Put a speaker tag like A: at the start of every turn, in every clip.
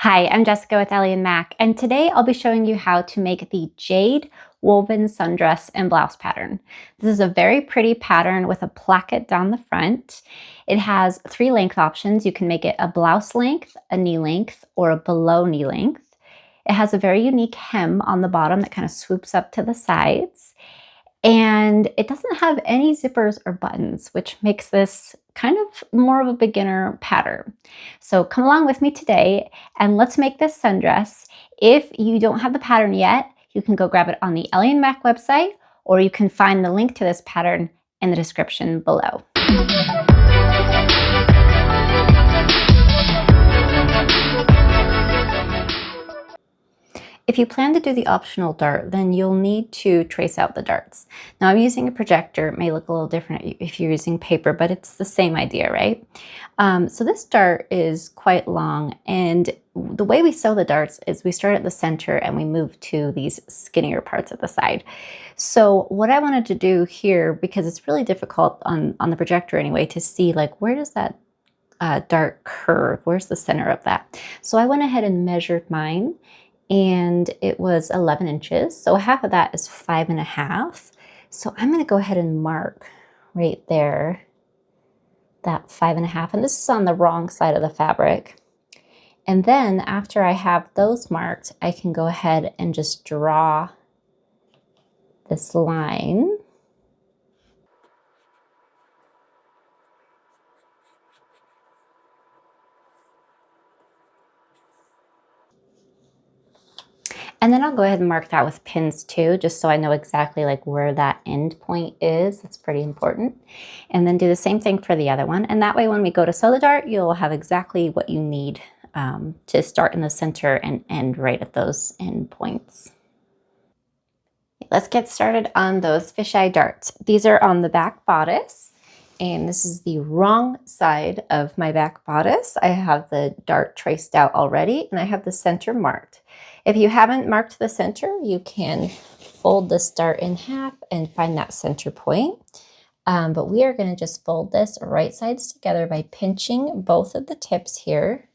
A: Hi, I'm Jessica with Ellie and Mac, and today I'll be showing you how to make the Jade Woven Sundress and Blouse pattern. This is a very pretty pattern with a placket down the front. It has 3 length options. You can make it a blouse length, a knee length, or a below knee length. It has a very unique hem on the bottom that kind of swoops up to the sides. And it doesn't have any zippers or buttons, which makes this kind of more of a beginner pattern. So come along with me today and let's make this sundress. If you don't have the pattern yet, you can go grab it on the Ellie and Mac website, or you can find the link to this pattern in the description below. If you plan to do the optional dart, then you'll need to trace out the darts. Now I'm using a projector. It may look a little different if you're using paper, but it's the same idea, right? So this dart is quite long, and the way we sew the darts is we start at the center and we move to these skinnier parts at the side. So what I wanted to do here, because it's really difficult on the projector anyway, to see like where does that dart curve? Where's the center of that? So I went ahead and measured mine, and it was 11 inches. So half of that is 5.5. So I'm gonna go ahead and mark right there, that 5.5. And this is on the wrong side of the fabric. And then after I have those marked, I can go ahead and just draw this line. And then I'll go ahead and mark that with pins too, just so I know exactly like where that end point is. That's pretty important. And then do the same thing for the other one. And that way when we go to sew the dart, you'll have exactly what you need to start in the center and end right at those end points. Let's get started on those fisheye darts. These are on the back bodice, and this is the wrong side of my back bodice. I have the dart traced out already, and I have the center marked. If you haven't marked the center, you can fold this dart in half and find that center point. But we are going to just fold this right sides together by pinching both of the tips here.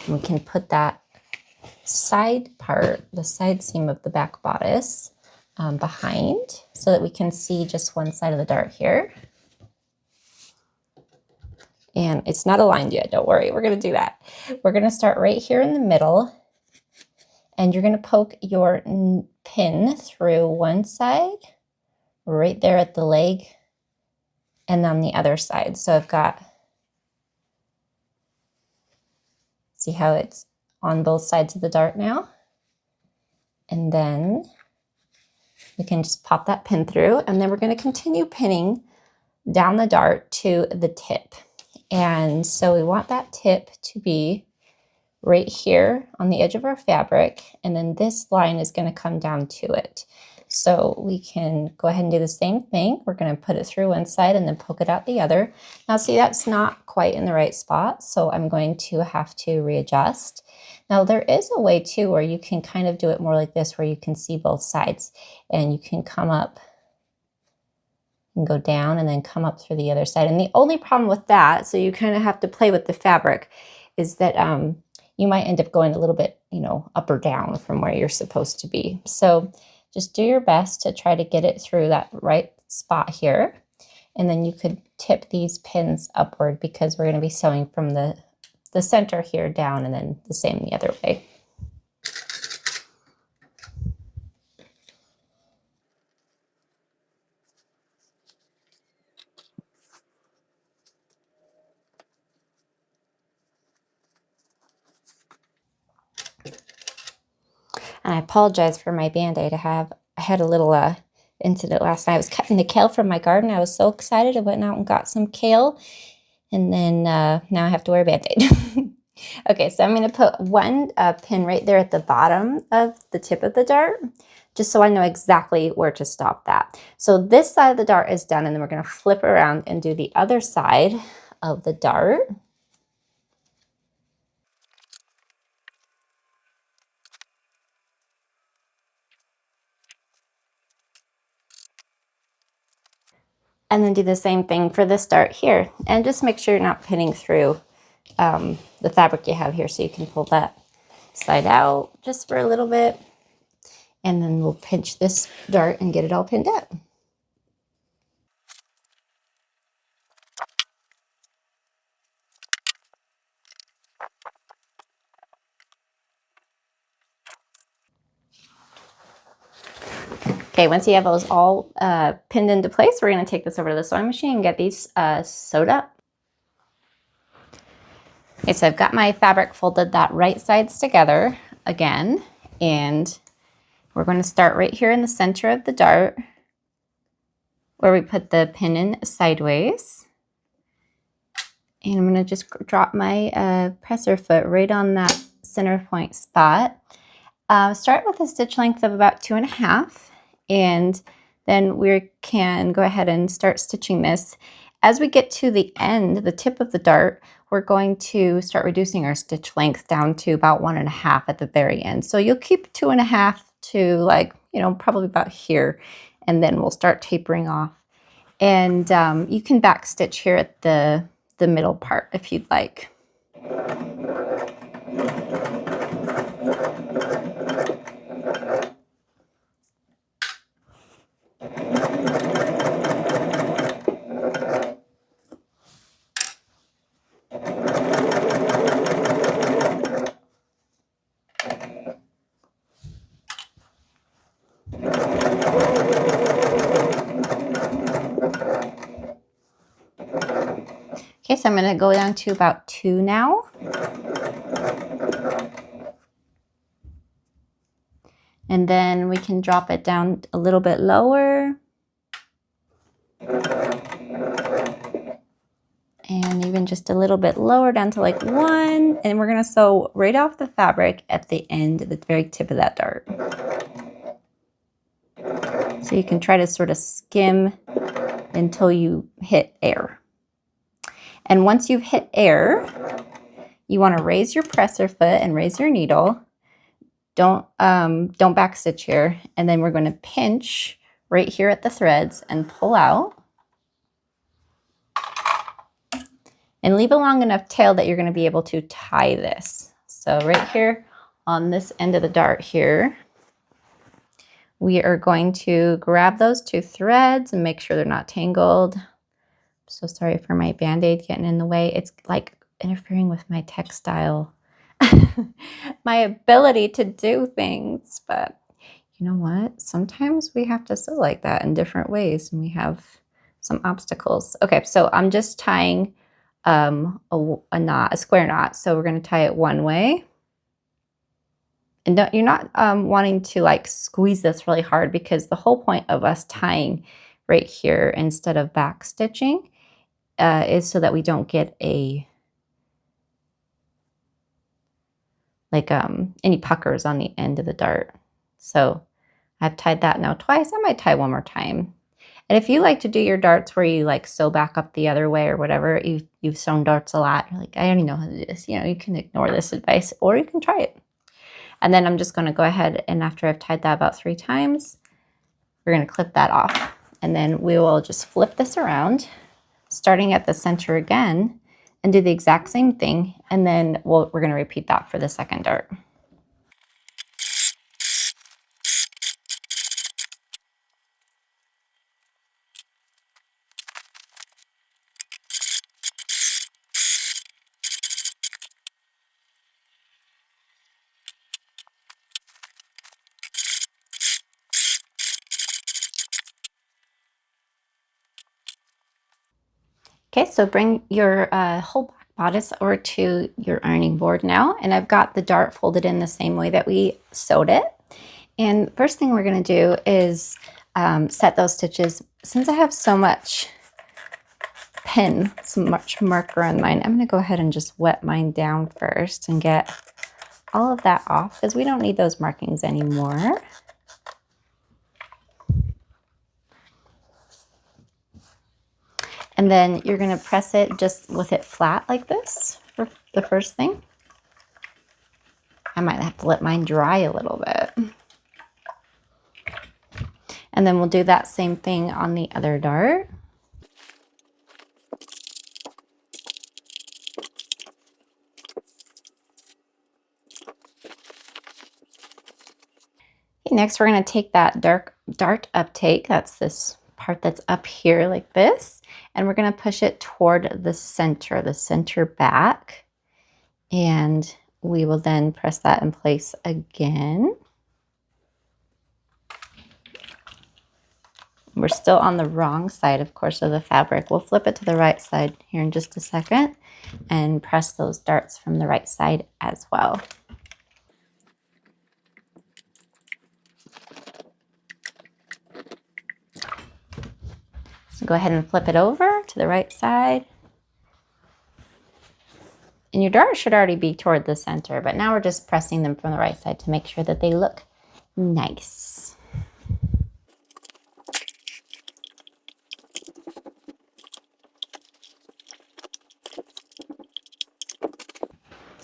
A: And we can put that side part, the side seam of the back bodice, behind so that we can see just one side of the dart here. And it's not aligned yet, don't worry, we're going to do that. We're going to start right here in the middle, and you're going to poke your pin through one side, right there at the leg, and on the other side. So I've got, see how it's on both sides of the dart now? And then we can just pop that pin through, and then we're going to continue pinning down the dart to the tip. And so we want that tip to be right here on the edge of our fabric, and then this line is going to come down to it. So we can go ahead and do the same thing. We're going to put it through one side and then poke it out the other. Now see, that's not quite in the right spot, so I'm going to have to readjust. Now there is a way too where you can kind of do it more like this, where you can see both sides, and you can come up and go down and then come up through the other side. And the only problem with that, so you kind of have to play with the fabric, is that you might end up going a little bit, up or down from where you're supposed to be. So just do your best to try to get it through that right spot here. And then you could tip these pins upward, because we're going to be sewing from the center here down, and then the same the other way. And I apologize for my Band-Aid. I had a little incident last night. I was cutting the kale from my garden. I was so excited. I went out and got some kale, and then now I have to wear a Band-Aid. Okay, so I'm going to put one pin right there at the bottom of the tip of the dart, just so I know exactly where to stop that. So this side of the dart is done, and then we're going to flip around and do the other side of the dart. And then do the same thing for this dart here. And just make sure you're not pinning through the fabric you have here. So you can pull that side out just for a little bit. And then we'll pinch this dart and get it all pinned up. Okay, once you have those all pinned into place, we're going to take this over to the sewing machine and get these sewed up. Okay, so I've got my fabric folded that right sides together again, and we're going to start right here in the center of the dart where we put the pin in sideways. And I'm going to just drop my presser foot right on that center point spot. Start with a stitch length of about 2.5, and then we can go ahead and start stitching this. As we get to the end, the tip of the dart, we're going to start reducing our stitch length down to about 1.5 at the very end. So you'll keep 2.5 to, like, you know, probably about here, and then we'll start tapering off. And you can back stitch here at the middle part if you'd like. Okay, so I'm going to go down to about 2 now. And then we can drop it down a little bit lower. And even just a little bit lower down to like 1. And we're going to sew right off the fabric at the end, at the very tip of that dart. So you can try to sort of skim until you hit air. And once you've hit air, you want to raise your presser foot and raise your needle. Don't back stitch here. And then we're going to pinch right here at the threads and pull out. And leave a long enough tail that you're going to be able to tie this. So right here on this end of the dart here, we are going to grab those 2 threads and make sure they're not tangled. So sorry for my Band-Aid getting in the way. It's like interfering with my textile, my ability to do things. But you know what? Sometimes we have to sew like that in different ways, and we have some obstacles. Okay, so I'm just tying a square knot. So we're going to tie it one way. And you're not wanting to like squeeze this really hard, because the whole point of us tying right here instead of back stitching is so that we don't get a any puckers on the end of the dart. So I've tied that now twice. I might tie one more time. And if you like to do your darts where you like sew back up the other way or whatever, you've sewn darts a lot, you're like, I already know how to do this. You know, you can ignore this advice, or you can try it. And then I'm just going to go ahead, and after I've tied that about 3 times, we're going to clip that off. And then we will just flip this around, starting at the center again, and do the exact same thing. And then we're going to repeat that for the second dart. Okay, so bring your whole black bodice over to your ironing board now, and I've got the dart folded in the same way that we sewed it. And the first thing we're going to do is set those stitches. Since I have so much so much marker on mine, I'm going to go ahead and just wet mine down first and get all of that off, because we don't need those markings anymore. And then you're going to press it just with it flat like this for the first thing. I might have to let mine dry a little bit. And then we'll do that same thing on the other dart. next we're going to take that dart uptake, that's this part that's up here like this, and we're going to push it toward the center back, and we will then press that in place again. We're still on the wrong side, of course, of the fabric. We'll flip it to the right side here in just a second and press those darts from the right side as well. So go ahead and flip it over to the right side. And your dart should already be toward the center, but now we're just pressing them from the right side to make sure that they look nice.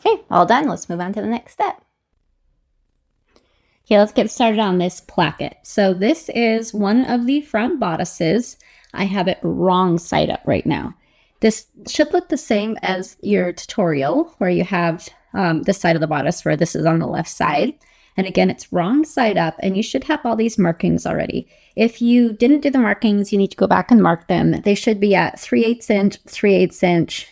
A: Okay, all done. Let's move on to the next step. Okay, let's get started on this placket. So this is one of the front bodices. I have it wrong side up right now. This should look the same as your tutorial where you have this side of the bodice where this is on the left side. And again, it's wrong side up, and you should have all these markings already. If you didn't do the markings, you need to go back and mark them. They should be at 3/8 inch, 3/8 inch.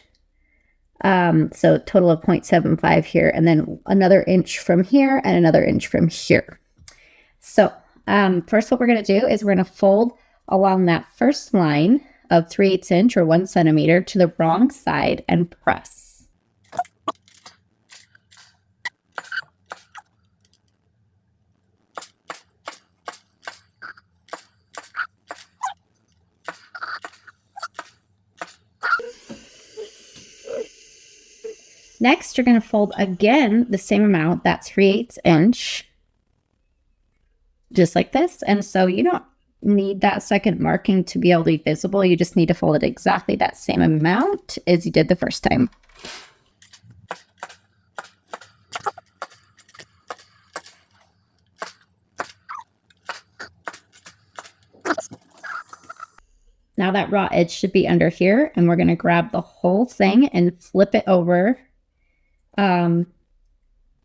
A: So total of 0.75 here, and then another inch from here and another inch from here. So first what we're going to do is we're going to fold along that first line of 3/8 inch or 1 centimeter to the wrong side and press. Next, you're going to fold again the same amount, that 3/8 inch, just like this. And so you don't need that second marking to be able to be visible. You just need to fold it exactly that same amount as you did the first time. Now that raw edge should be under here, and we're going to grab the whole thing and flip it over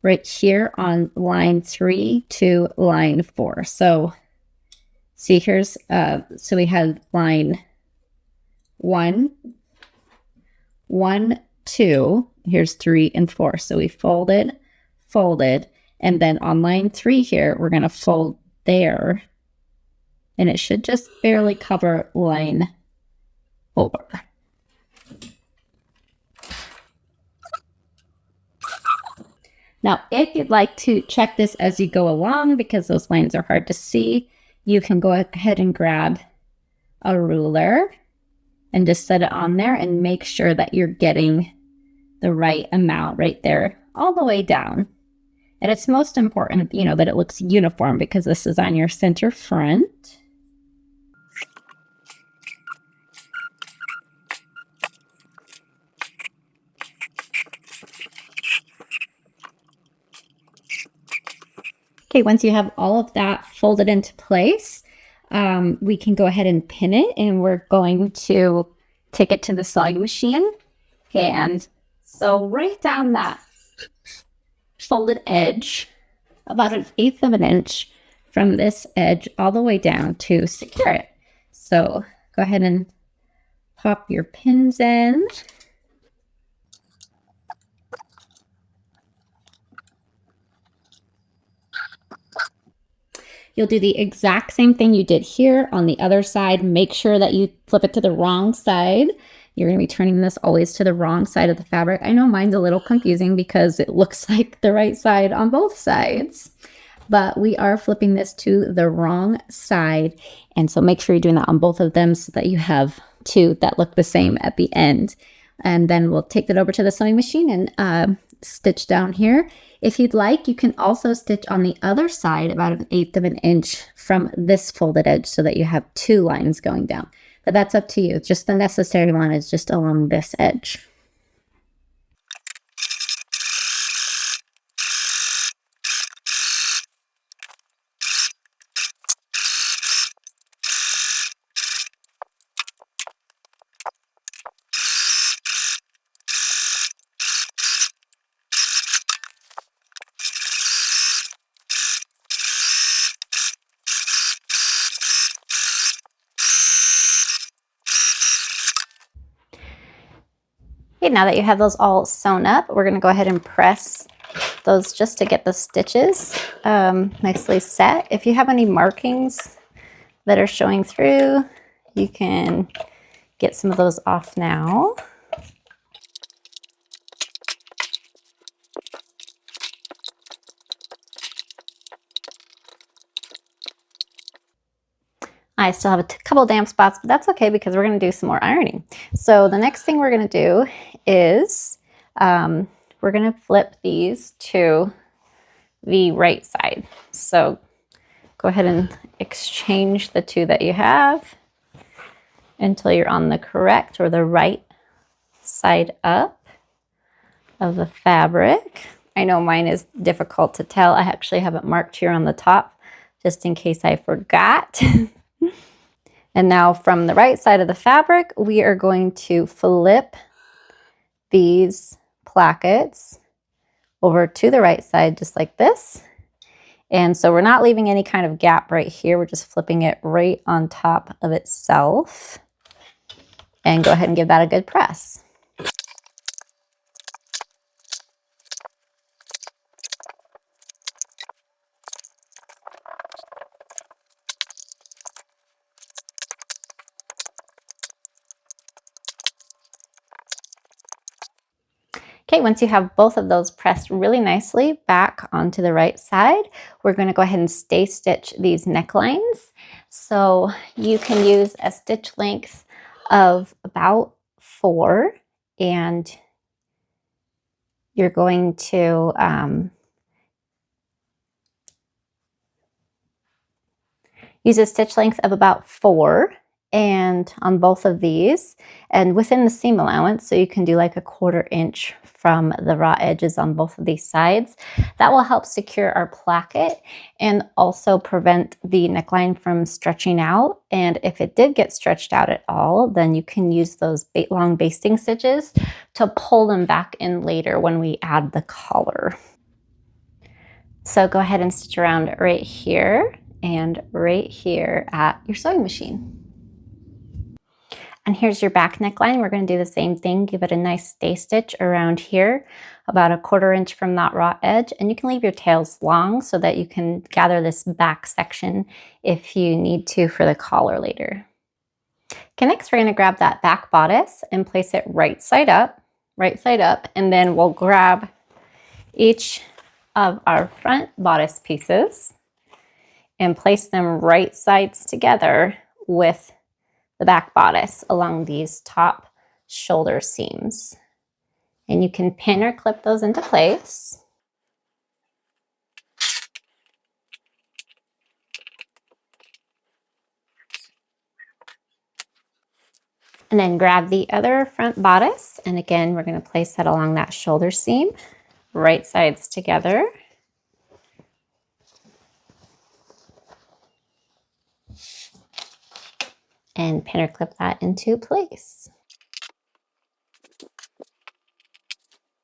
A: right here on line 3 to line 4. So see, here's so we have line 1, 1, 2, here's 3 and 4. So we folded, and then on line 3 here, we're going to fold there, and it should just barely cover line 4. Now, if you'd like to check this as you go along, because those lines are hard to see, you can go ahead and grab a ruler and just set it on there and make sure that you're getting the right amount right there all the way down. And it's most important, you know, that it looks uniform because this is on your center front. Okay, once you have all of that folded into place, we can go ahead and pin it, and we're going to take it to the sewing machine. Okay, and so right down that folded edge, about 1/8 of an inch from this edge all the way down to secure it. So go ahead and pop your pins in. You'll do the exact same thing you did here on the other side. Make sure that you flip it to the wrong side. You're going to be turning this always to the wrong side of the fabric. I know mine's a little confusing because it looks like the right side on both sides, but we are flipping this to the wrong side. And so make sure you're doing that on both of them so that you have two that look the same at the end. And then we'll take that over to the sewing machine and stitch down here. If you'd like, you can also stitch on the other side about 1/8 of an inch from this folded edge so that you have two lines going down. But that's up to you. Just the necessary one is just along this edge. Okay, now that you have those all sewn up, we're going to go ahead and press those just to get the stitches nicely set. If you have any markings that are showing through, you can get some of those off now. I still have a couple damp spots, but that's okay because we're going to do some more ironing. So the next thing we're going to do is we're going to flip these to the right side. So go ahead and exchange the two that you have until you're on the correct or the right side up of the fabric. I know mine is difficult to tell. I actually have it marked here on the top just in case I forgot. And now from the right side of the fabric, we are going to flip these plackets over to the right side just like this. And so we're not leaving any kind of gap right here. We're just flipping it right on top of itself. And go ahead and give that a good press. Okay, once you have both of those pressed really nicely back onto the right side, we're going to go ahead and stay stitch these necklines. So you can use a stitch length of about 4, and you're going to use a stitch length of about 4 and on both of these and within the seam allowance, so you can do like a 1/4 inch from the raw edges on both of these sides. That will help secure our placket and also prevent the neckline from stretching out. And if it did get stretched out at all, then you can use those long basting stitches to pull them back in later when we add the collar. So go ahead and stitch around right here and right here at your sewing machine. And here's your back neckline. We're going to do the same thing. Give it a nice stay stitch around here, about a 1/4 inch from that raw edge. And you can leave your tails long so that you can gather this back section if you need to for the collar later. Okay, next we're going to grab that back bodice and place it right side up, and then we'll grab each of our front bodice pieces and place them right sides together with the back bodice along these top shoulder seams. And you can pin or clip those into place. And then grab the other front bodice. And again, we're going to place that along that shoulder seam, right sides together. And pin or clip that into place.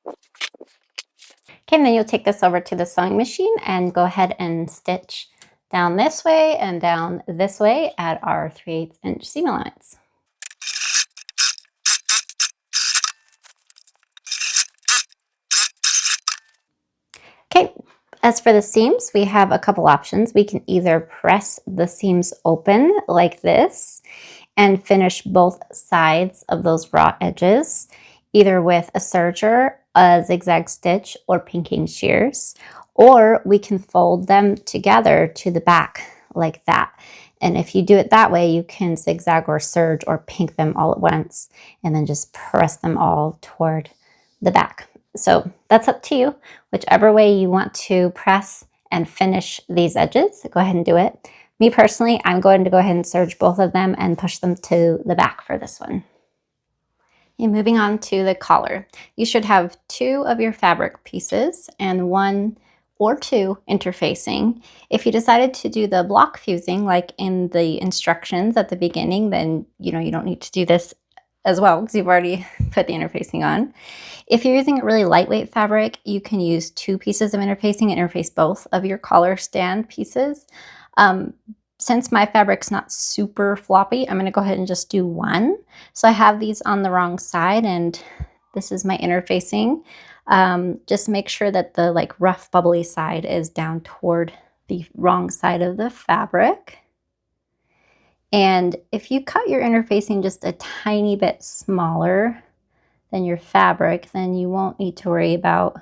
A: Okay, and then you'll take this over to the sewing machine and go ahead and stitch down this way and down this way at our 3/8 inch seam allowance. Okay, as for the seams, we have a couple options. We can either press the seams open like this and finish both sides of those raw edges, either with a serger, a zigzag stitch, or pinking shears, or we can fold them together to the back like that. And if you do it that way, you can zigzag or serge or pink them all at once and then just press them all toward the back. So that's up to you. Whichever way you want to press and finish these edges, go ahead and do it. Me personally, I'm going to go ahead and serge both of them and push them to the back for this one. And moving on to the collar. You should have 2 of your fabric pieces and 1 or 2 interfacing. If you decided to do the block fusing like in the instructions at the beginning, then you don't need to do this as well because you've already put the interfacing on. If you're using a really lightweight fabric, you can use 2 pieces of interfacing and interface both of your collar stand pieces. Since my fabric's not super floppy, I'm going to go ahead and just do 1. So I have these on the wrong side, and This is my interfacing. Just make sure that the like rough bubbly side is down toward the wrong side of the fabric. And if you cut your interfacing just a tiny bit smaller than your fabric, then you won't need to worry about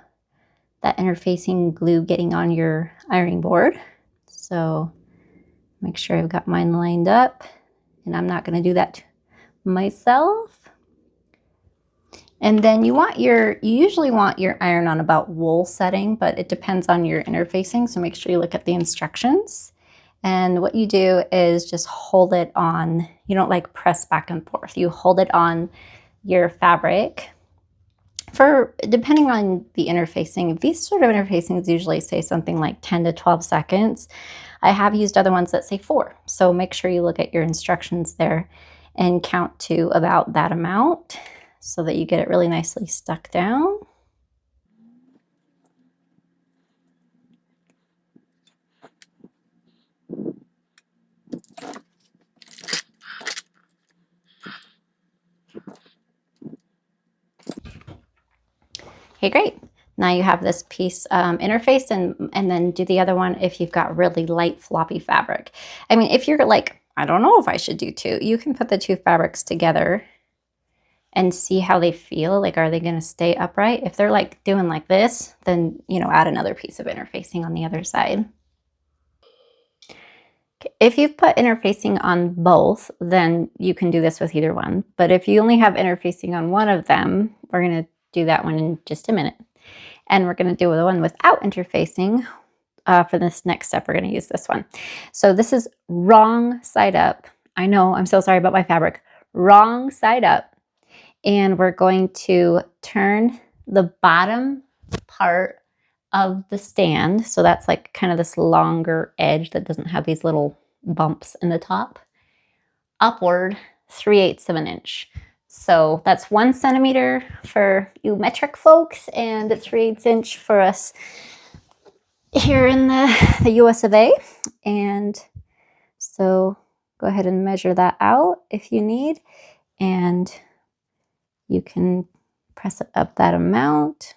A: that interfacing glue getting on your ironing board. So make sure I've got mine lined up, and I'm not going to do that myself. And then you usually want your iron on about wool setting, but it depends on your interfacing. So make sure you look at the instructions. And what you do is just hold it on. You don't like press back and forth. You hold it on your fabric for, depending on the interfacing. These sort of interfacings usually say something like 10 to 12 seconds. I have used other ones that say 4. So make sure you look at your instructions there and count to about that amount so that you get it really nicely stuck down. Okay, great. Now you have this piece interfaced, and then do the other one if you've got really light floppy fabric. I mean, if you're like, I don't know if I should do 2, you can put the 2 fabrics together and see how they feel. Like, are they going to stay upright? If they're like doing like this, then, you know, add another piece of interfacing on the other side. If you've put interfacing on both, then you can do this with either one. But if you only have interfacing on one of them, we're going to do that one in just a minute. And we're going to do the one without interfacing. For this next step, we're going to use this one. So this is wrong side up. I know, I'm so sorry about my fabric. Wrong side up. And we're going to turn the bottom part of the stand. So that's like kind of this longer edge that doesn't have these little bumps in the top. Upward 3/8 of an inch. So that's 1 centimeter for you metric folks and 3/8 inch for us here in the US of A. And so go ahead and measure that out if you need, and you can press it up that amount.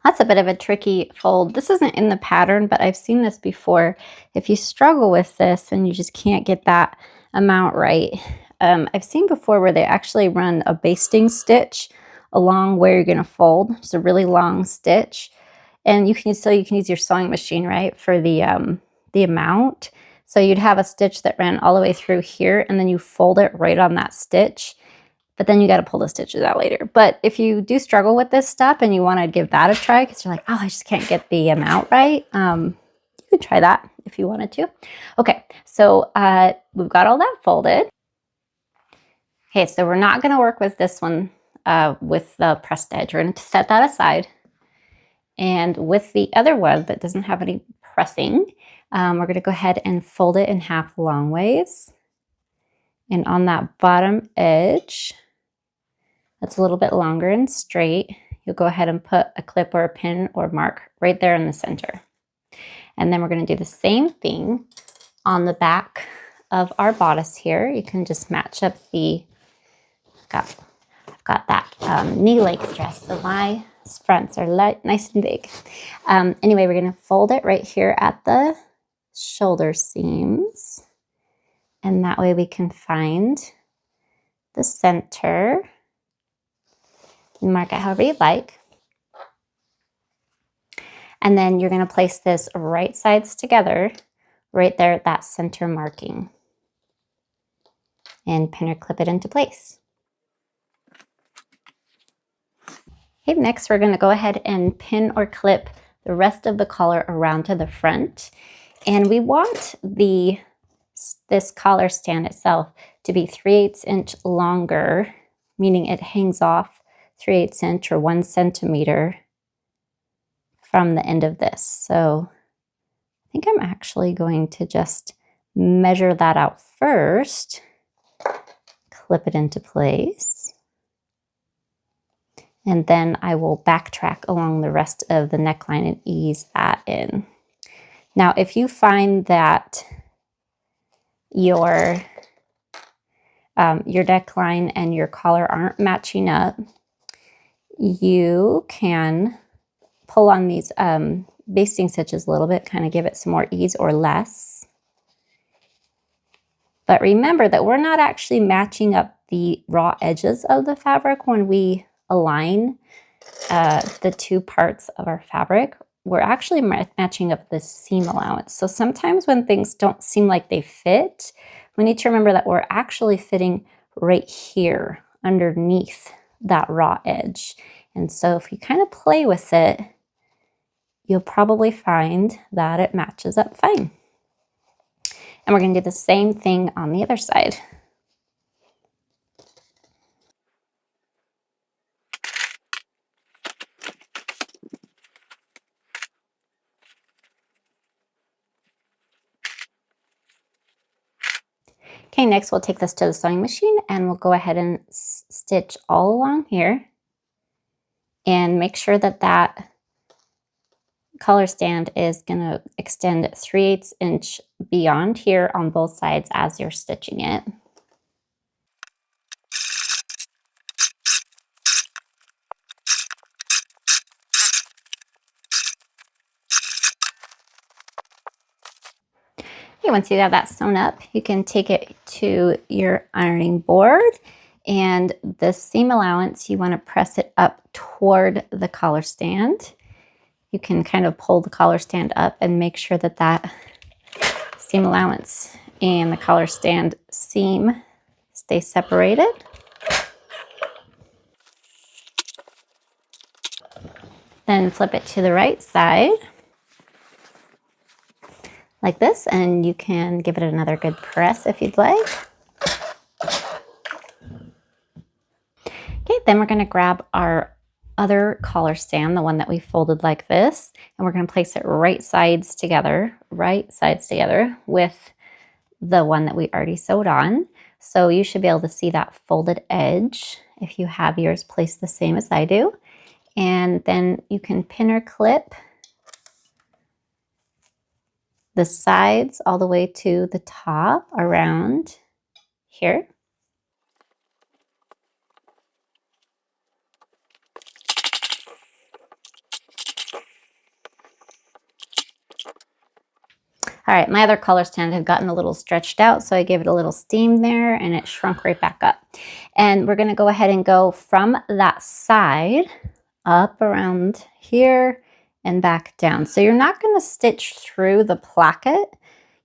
A: That's a bit of a tricky fold. This isn't in the pattern, but I've seen this before. If you struggle with this and you just can't get that amount right, I've seen before where they actually run a basting stitch along where you're going to fold. It's a really long stitch, and you can use your sewing machine, right, for the amount. So you'd have a stitch that ran all the way through here, and then you fold it right on that stitch. But then you got to pull the stitches out later. But if you do struggle with this stuff and you want to give that a try, because you're like, oh, I just can't get the amount right, you could try that if you wanted to. Okay, so we've got all that folded. Okay, so we're not going to work with this one with the pressed edge. We're going to set that aside. And with the other one that doesn't have any pressing, we're going to go ahead and fold it in half long ways. And on that bottom edge, that's a little bit longer and straight, you'll go ahead and put a clip or a pin or mark right there in the center. And then we're going to do the same thing on the back of our bodice here. You can just match up the, I've got that knee length dress, so my fronts are nice and big. Anyway, we're going to fold it right here at the shoulder seams. And that way we can find the center. Mark it however you like. And then you're going to place this right sides together right there at that center marking. And pin or clip it into place. Okay, next we're going to go ahead and pin or clip the rest of the collar around to the front. And we want this collar stand itself to be 3/8 inch longer, meaning it hangs off 3/8 inch or 1 centimeter from the end of this. So I think I'm actually going to just measure that out first clip it into place. And then I will backtrack along the rest of the neckline and ease that in. Now, if you find that your neckline and your collar aren't matching up, you can pull on these basting stitches a little bit, kind of give it some more ease, or less. But remember that we're not actually matching up the raw edges of the fabric when we align the two parts of our fabric. We're actually matching up the seam allowance. So sometimes when things don't seem like they fit, we need to remember that we're actually fitting right here underneath that raw edge. And so if you kind of play with it, you'll probably find that it matches up fine. And we're going to do the same thing on the other side. Okay, next we'll take this to the sewing machine and we'll go ahead and stitch all along here and make sure that that collar stand is going to extend 3/8 inch beyond here on both sides as you're stitching it. Okay, once you have that sewn up, you can take it to your ironing board, and the seam allowance, you want to press it up toward the collar stand. You can kind of pull the collar stand up and make sure that that seam allowance and the collar stand seam stay separated. Then flip it to the right side like this, and you can give it another good press if you'd like. Okay, then we're going to grab our other collar stand, the one that we folded like this, and we're going to place it right sides together with the one that we already sewed on. So you should be able to see that folded edge if you have yours placed the same as I do. And then you can pin or clip the sides all the way to the top around here. All right, my other collar stand had gotten a little stretched out, so I gave it a little steam there and it shrunk right back up. And we're gonna go ahead and go from that side up around here and back down. So you're not gonna stitch through the placket.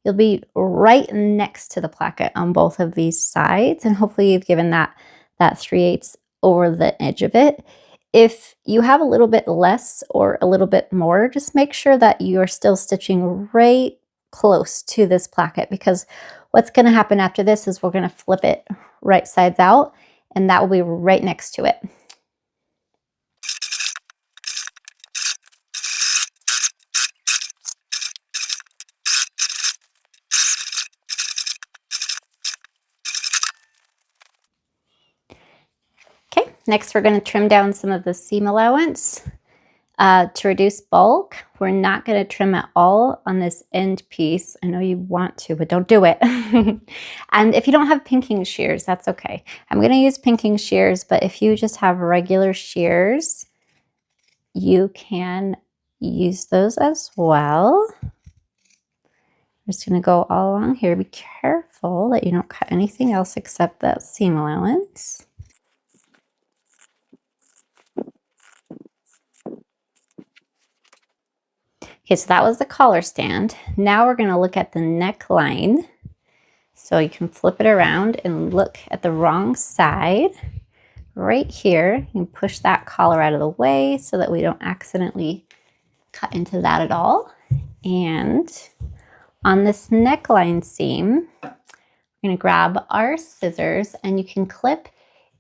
A: You'll be right next to the placket on both of these sides, and hopefully you've given that 3/8 over the edge of it. If you have a little bit less or a little bit more, just make sure that you're still stitching right close to this placket, because what's going to happen after this is we're going to flip it right sides out, and that will be right next to it. Okay, next we're going to trim down some of the seam allowance. To reduce bulk, we're not going to trim it all on this end piece. I know you want to, but don't do it. And if you don't have pinking shears, that's okay. I'm going to use pinking shears, but if you just have regular shears, you can use those as well. I'm just going to go all along here. Be careful that you don't cut anything else except that seam allowance. Okay, so that was the collar stand. Now we're going to look at the neckline. So you can flip it around and look at the wrong side. Right here, you can push that collar out of the way so that we don't accidentally cut into that at all. And on this neckline seam, we're going to grab our scissors, and you can clip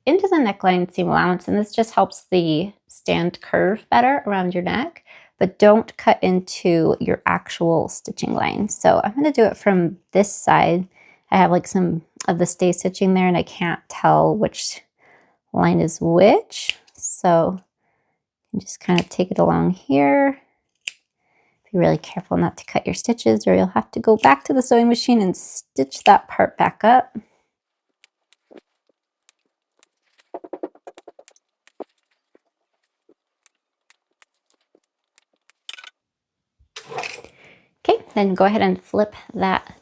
A: into the neckline seam allowance, and this just helps the stand curve better around your neck. But don't cut into your actual stitching line. So I'm going to do it from this side. I have like some of the stay stitching there and I can't tell which line is which. So you just kind of take it along here. Be really careful not to cut your stitches or you'll have to go back to the sewing machine and stitch that part back up. Okay, then go ahead and flip that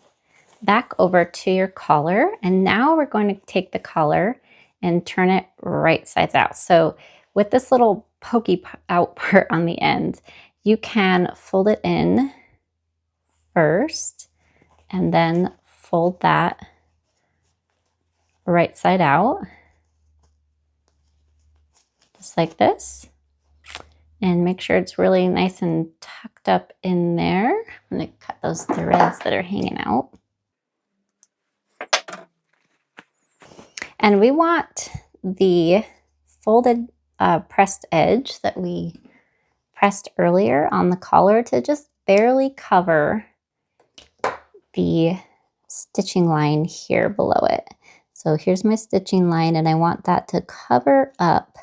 A: back over to your collar. And now we're going to take the collar and turn it right sides out. So with this little pokey out part on the end, you can fold it in first and then fold that right side out, just like this. And make sure it's really nice and tucked up in there. I'm going to cut those threads that are hanging out. And we want the folded pressed edge that we pressed earlier on the collar to just barely cover the stitching line here below it. So here's my stitching line and I want that to cover up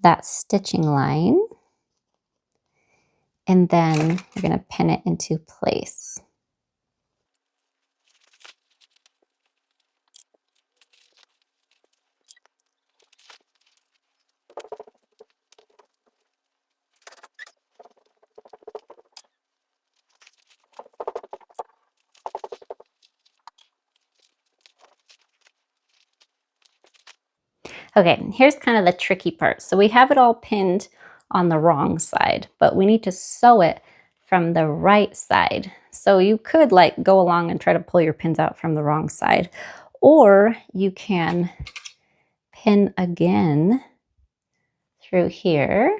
A: that stitching line. And then we're going to pin it into place. Okay, here's kind of the tricky part. So we have it all pinned on the wrong side, but we need to sew it from the right side. So you could like go along and try to pull your pins out from the wrong side, or you can pin again through here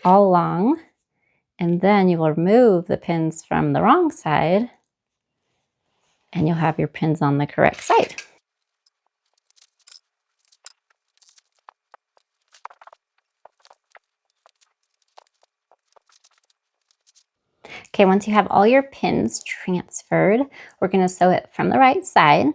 A: all along, and then you will remove the pins from the wrong side and you'll have your pins on the correct side. Okay, once you have all your pins transferred, we're going to sew it from the right side.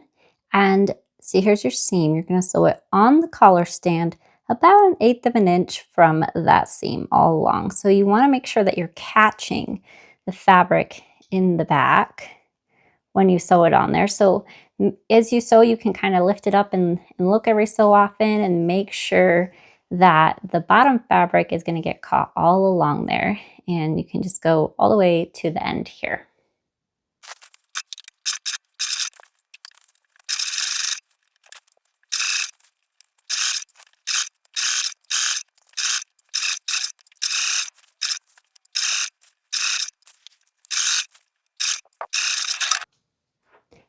A: And see, here's your seam. You're going to sew it on the collar stand about 1/8 of an inch from that seam all along. So you want to make sure that you're catching the fabric in the back when you sew it on there. So as you sew, you can kind of lift it up and look every so often and make sure that the bottom fabric is going to get caught all along there. And you can just go all the way to the end here.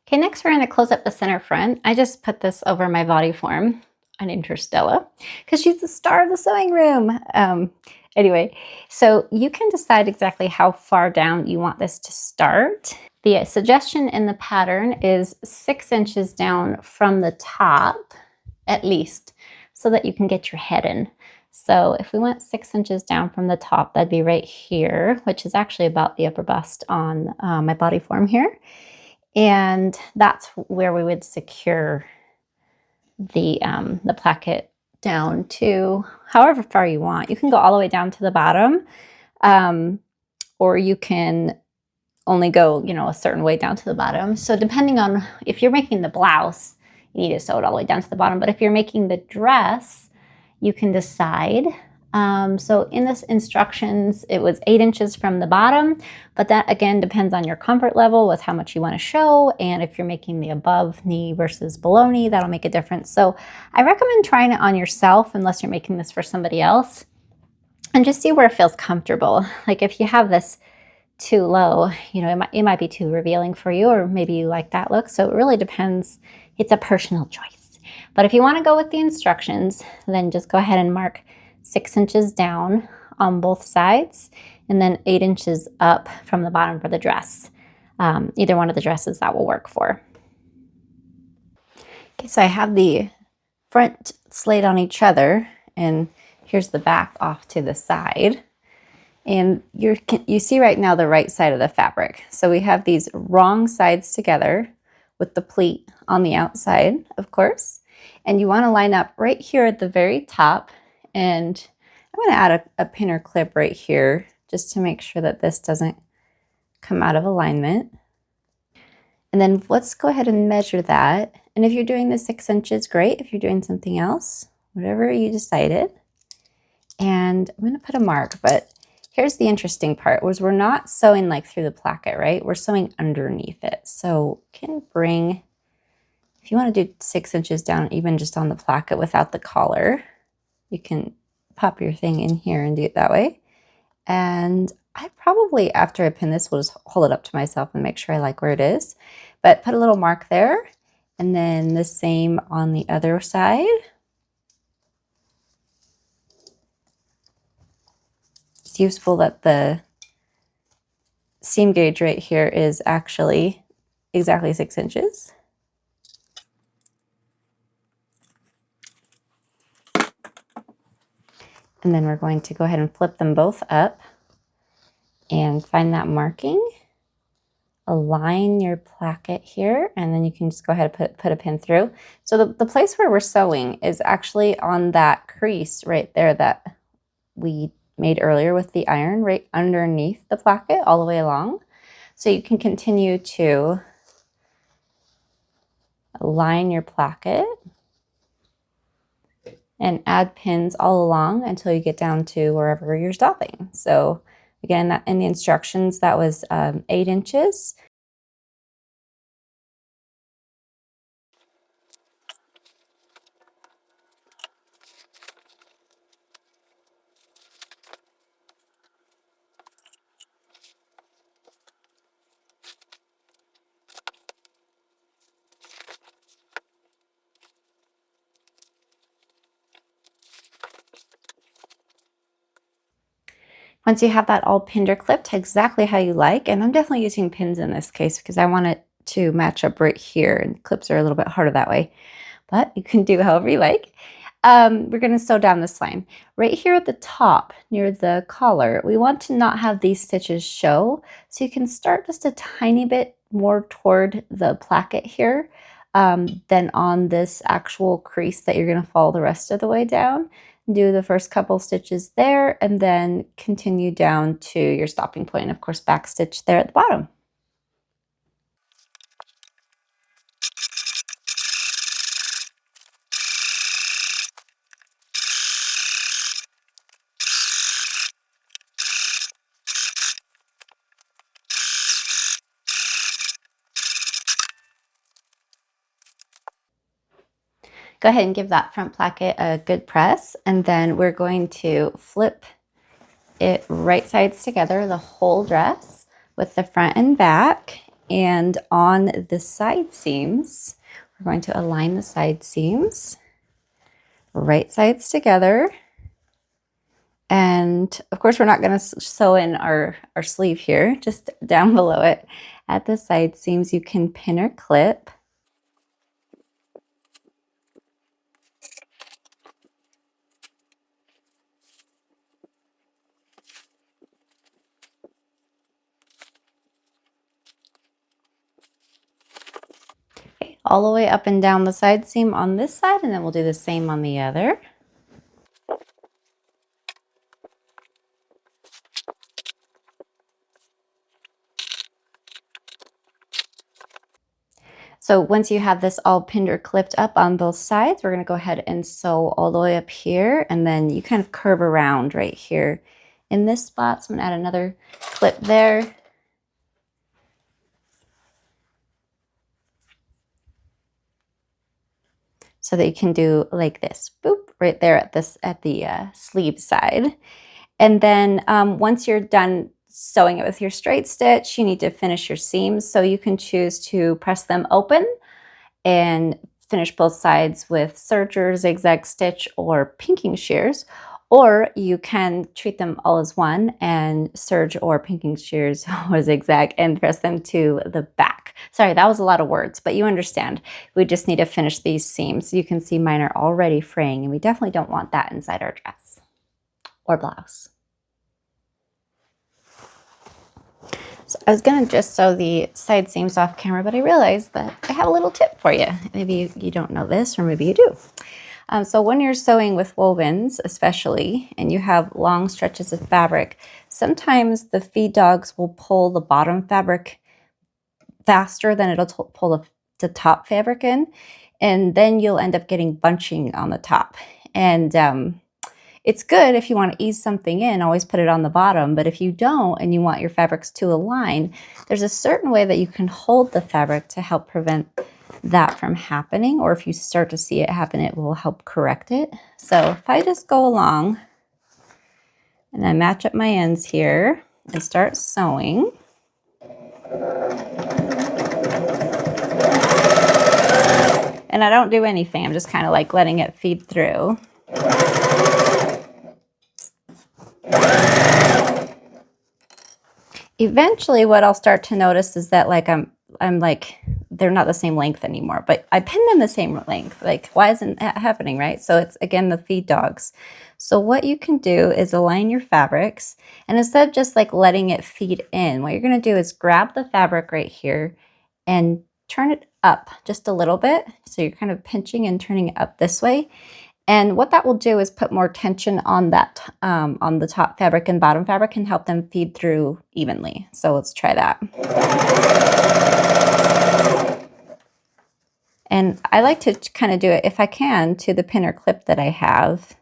A: Okay, next we're going to close up the center front. I just put this over my body form. I named her Stella because she's the star of the sewing room. Anyway, so you can decide exactly how far down you want this to start. The suggestion in the pattern is 6 inches down from the top, at least, so that you can get your head in. So if we went 6 inches down from the top, that'd be right here, which is actually about the upper bust on my body form here. And that's where we would secure the placket down to however far you want. You can go all the way down to the bottom, or you can only go, you know, a certain way down to the bottom. So depending on if you're making the blouse, you need to sew it all the way down to the bottom. But if you're making the dress, you can decide. So in this instructions, it was 8 inches from the bottom, but that again depends on your comfort level with how much you want to show. And if you're making the above knee versus below knee, that'll make a difference. So I recommend trying it on yourself unless you're making this for somebody else and just see where it feels comfortable. Like if you have this too low, you know, it might be too revealing for you, or maybe you like that look. So it really depends. It's a personal choice. But if you want to go with the instructions, then just go ahead and mark 6 inches down on both sides and then 8 inches up from the bottom for the dress. Either one of the dresses that will work for. Okay, so I have the front slayed on each other and here's the back off to the side. And you see right now the right side of the fabric. So we have these wrong sides together with the pleat on the outside, of course. And you want to line up right here at the very top. And I'm going to add a pinner clip right here just to make sure that this doesn't come out of alignment. And then let's go ahead and measure that. And if you're doing the 6 inches, great. If you're doing something else, whatever you decided. And I'm going to put a mark, but here's the interesting part was we're not sewing like through the placket, right? We're sewing underneath it. So you can bring, if you want to do 6 inches down, even just on the placket without the collar, you can pop your thing in here and do it that way. And I probably, after I pin this, will just hold it up to myself and make sure I like where it is. But put a little mark there, and then the same on the other side. It's useful that the seam gauge right here is actually exactly 6 inches. And then we're going to go ahead and flip them both up and find that marking. Align your placket here, and then you can just go ahead and put a pin through. So the place where we're sewing is actually on that crease right there that we made earlier with the iron, right underneath the placket all the way along. So you can continue to align your placket and add pins all along until you get down to wherever you're stopping. So again, that in the instructions, that was 8 inches. Once you have that all pinned or clipped exactly how you like, and I'm definitely using pins in this case because I want it to match up right here, and clips are a little bit harder that way, but you can do however you like. We're going to sew down this line. Right here at the top near the collar, we want to not have these stitches show, so you can start just a tiny bit more toward the placket here than on this actual crease that you're going to follow the rest of the way down. Do the first couple stitches there and then continue down to your stopping point. Of course, back stitch there at the bottom. Go ahead and give that front placket a good press, and then we're going to flip it right sides together, the whole dress with the front and back. And on the side seams, we're going to align the side seams, right sides together. And of course, we're not going to sew in our sleeve here, just down below it. At the side seams, you can pin or clip. Okay, all the way up and down the side seam on this side, and then we'll do the same on the other. So once you have this all pinned or clipped up on both sides, we're going to go ahead and sew all the way up here, and then you kind of curve around right here in this spot. So I'm going to add another clip there. So that you can do like this, boop, right there at the sleeve side. And then once you're done sewing it with your straight stitch, you need to finish your seams. So you can choose to press them open and finish both sides with serger, zigzag stitch, or pinking shears, or you can treat them all as one and serge or pinking shears or zigzag and press them to the back. Sorry, that was a lot of words, but you understand. We just need to finish these seams. You can see mine are already fraying, and we definitely don't want that inside our dress or blouse. So I was gonna just sew the side seams off camera, but I realized that I have a little tip for you. Maybe you don't know this, or maybe you do. So when you're sewing with wovens, especially, and you have long stretches of fabric, sometimes the feed dogs will pull the bottom fabric faster than it'll pull the top fabric in, and then you'll end up getting bunching on the top. And it's good if you want to ease something in, always put it on the bottom, but if you don't and you want your fabrics to align, there's a certain way that you can hold the fabric to help prevent that from happening, or if you start to see it happen, it will help correct it. So if I just go along and I match up my ends here and start sewing, and I don't do anything, I'm just kind of like letting it feed through. Eventually what I'll start to notice is that like I'm like, they're not the same length anymore, but I pin them the same length. Like, why isn't that happening, right? So it's, again, the feed dogs. So what you can do is align your fabrics, and instead of just like letting it feed in, what you're gonna do is grab the fabric right here and turn it up just a little bit. So you're kind of pinching and turning it up this way. And what that will do is put more tension on that, on the top fabric and bottom fabric, and help them feed through evenly. So let's try that. And I like to kind of do it, if I can, to the pin or clip that I have.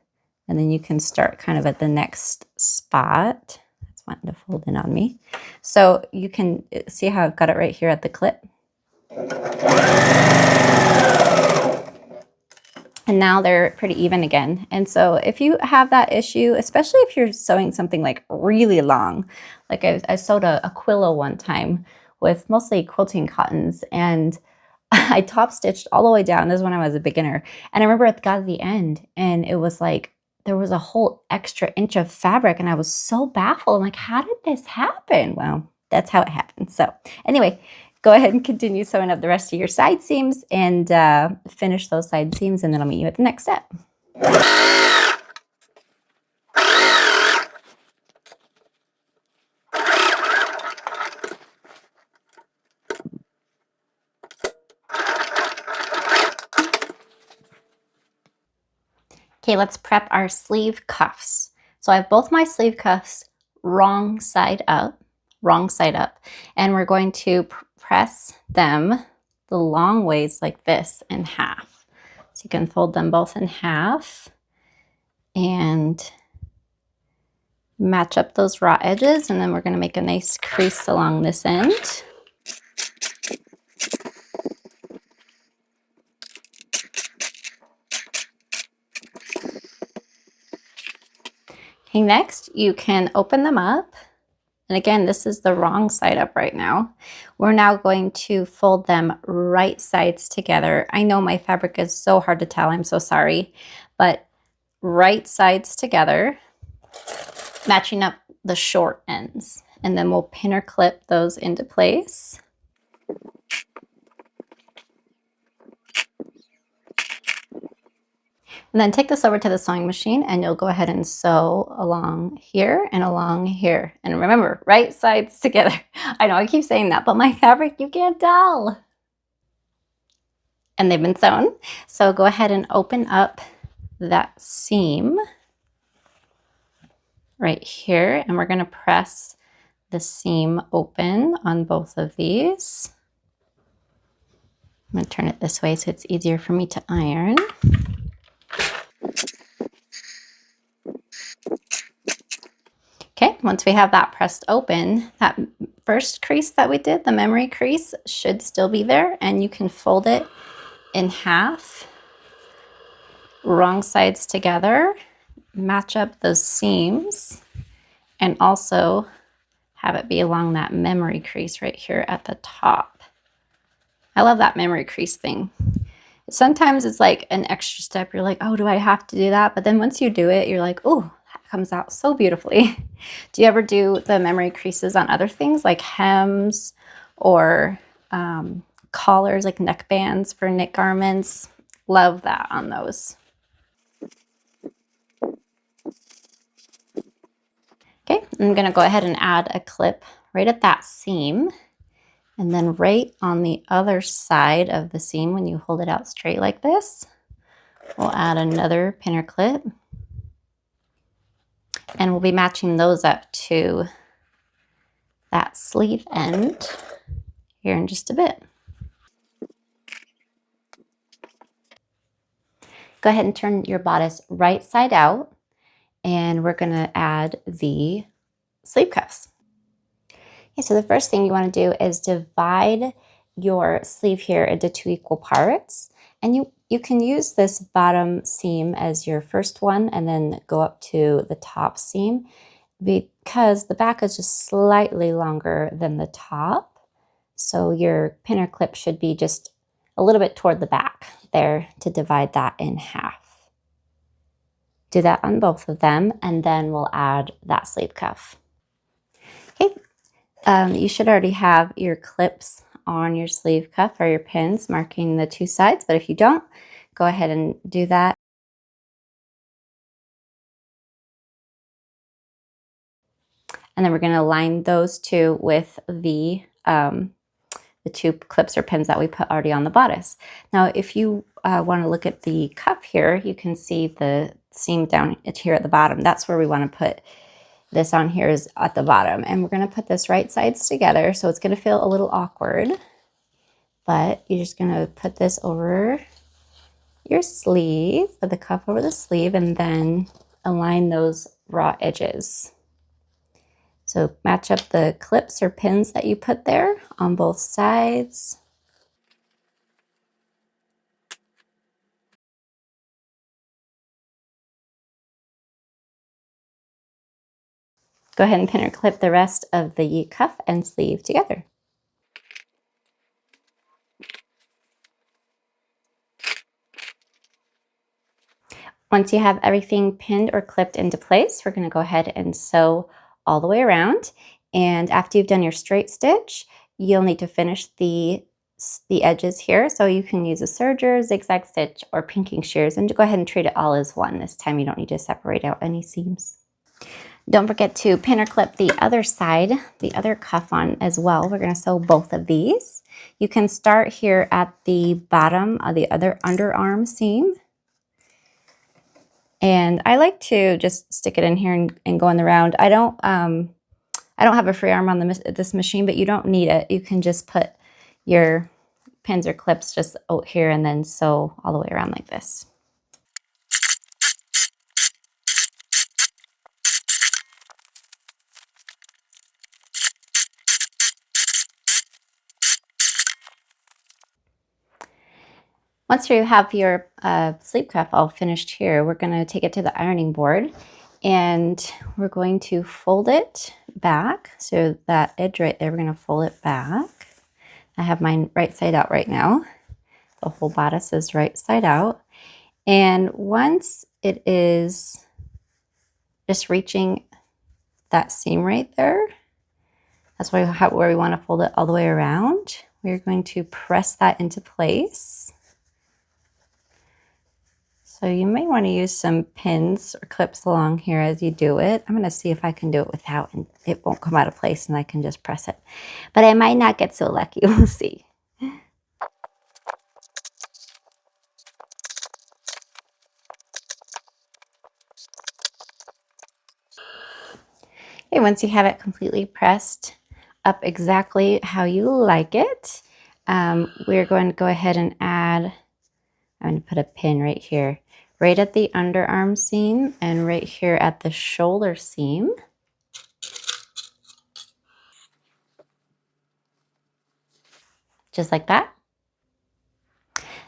A: And then you can start kind of at the next spot. It's wanting to fold in on me. So you can see how I've got it right here at the clip. And now they're pretty even again. And so if you have that issue, especially if you're sewing something like really long, like I sewed a quillo one time with mostly quilting cottons, and I top stitched all the way down. This is when I was a beginner. And I remember it got to the end and it was like, there was a whole extra inch of fabric, and I was so baffled. I'm like, how did this happen? Well, that's how it happened. So anyway, go ahead and continue sewing up the rest of your side seams and finish those side seams, and then I'll meet you at the next step. Okay, let's prep our sleeve cuffs. So I have both my sleeve cuffs wrong side up, and we're going to press them the long ways like this in half. So you can fold them both in half and match up those raw edges, and then we're going to make a nice crease along this end. Okay, next you can open them up. And again, this is the wrong side up right now. We're now going to fold them right sides together. I know my fabric is so hard to tell, I'm so sorry, but right sides together, matching up the short ends. And then we'll pin or clip those into place. And then take this over to the sewing machine, and you'll go ahead and sew along here and along here. And remember, right sides together. I know I keep saying that, but my fabric, you can't tell. And they've been sewn. So go ahead and open up that seam right here, and we're going to press the seam open on both of these. I'm going to turn it this way so it's easier for me to iron. Okay, once we have that pressed open, that first crease that we did, the memory crease, should still be there, and you can fold it in half, wrong sides together, match up those seams, and also have it be along that memory crease right here at the top. I love that memory crease thing. Sometimes it's like an extra step. You're like, oh, do I have to do that? But then once you do it, you're like, oh, comes out so beautifully. Do you ever do the memory creases on other things like hems or collars, like neck bands for knit garments? Love that on those. Okay, I'm gonna go ahead and add a clip right at that seam. And then right on the other side of the seam, when you hold it out straight like this, we'll add another pinner clip. And we'll be matching those up to that sleeve end here in just a bit. Go ahead and turn your bodice right side out, and we're gonna add the sleeve cuffs. Okay, so the first thing you wanna do is divide your sleeve here into 2 equal parts. And you can use this bottom seam as your first one and then go up to the top seam because the back is just slightly longer than the top. So your pinner clip should be just a little bit toward the back there to divide that in half. Do that on both of them, and then we'll add that sleeve cuff. Okay, you should already have your clips on your sleeve cuff or your pins marking the 2 sides, but if you don't, go ahead and do that. And then we're going to align those 2 with the 2 clips or pins that we put already on the bodice. Now, if you want to look at the cuff here, you can see the seam down here at the bottom. That's where we want to put this on here, is at the bottom. And we're going to put this right sides together, so it's going to feel a little awkward. But you're just going to put this over your sleeve, put the cuff over the sleeve, and then align those raw edges. So match up the clips or pins that you put there on both sides. Go ahead and pin or clip the rest of the cuff and sleeve together. Once you have everything pinned or clipped into place, we're going to go ahead and sew all the way around. And after you've done your straight stitch, you'll need to finish the edges here. So you can use a serger, zigzag stitch, or pinking shears, and go ahead and treat it all as one. This time you don't need to separate out any seams. Don't forget to pin or clip the other side, the other cuff on as well. We're going to sew both of these. You can start here at the bottom of the other underarm seam. And I like to just stick it in here and go in the round. I don't have a free arm on this machine, but you don't need it. You can just put your pins or clips just out here and then sew all the way around like this. Once you have your sleeve cuff all finished here, we're going to take it to the ironing board, and we're going to fold it back. So that edge right there, we're going to fold it back. I have mine right side out right now. The whole bodice is right side out. And once it is just reaching that seam right there, that's where we want to fold it all the way around. We're going to press that into place. So you may want to use some pins or clips along here as you do it. I'm going to see if I can do it without, and it won't come out of place and I can just press it. But I might not get so lucky. We'll see. Okay, once you have it completely pressed up exactly how you like it, we're going to go ahead and add, I'm going to put a pin right here, right at the underarm seam and right here at the shoulder seam. Just like that.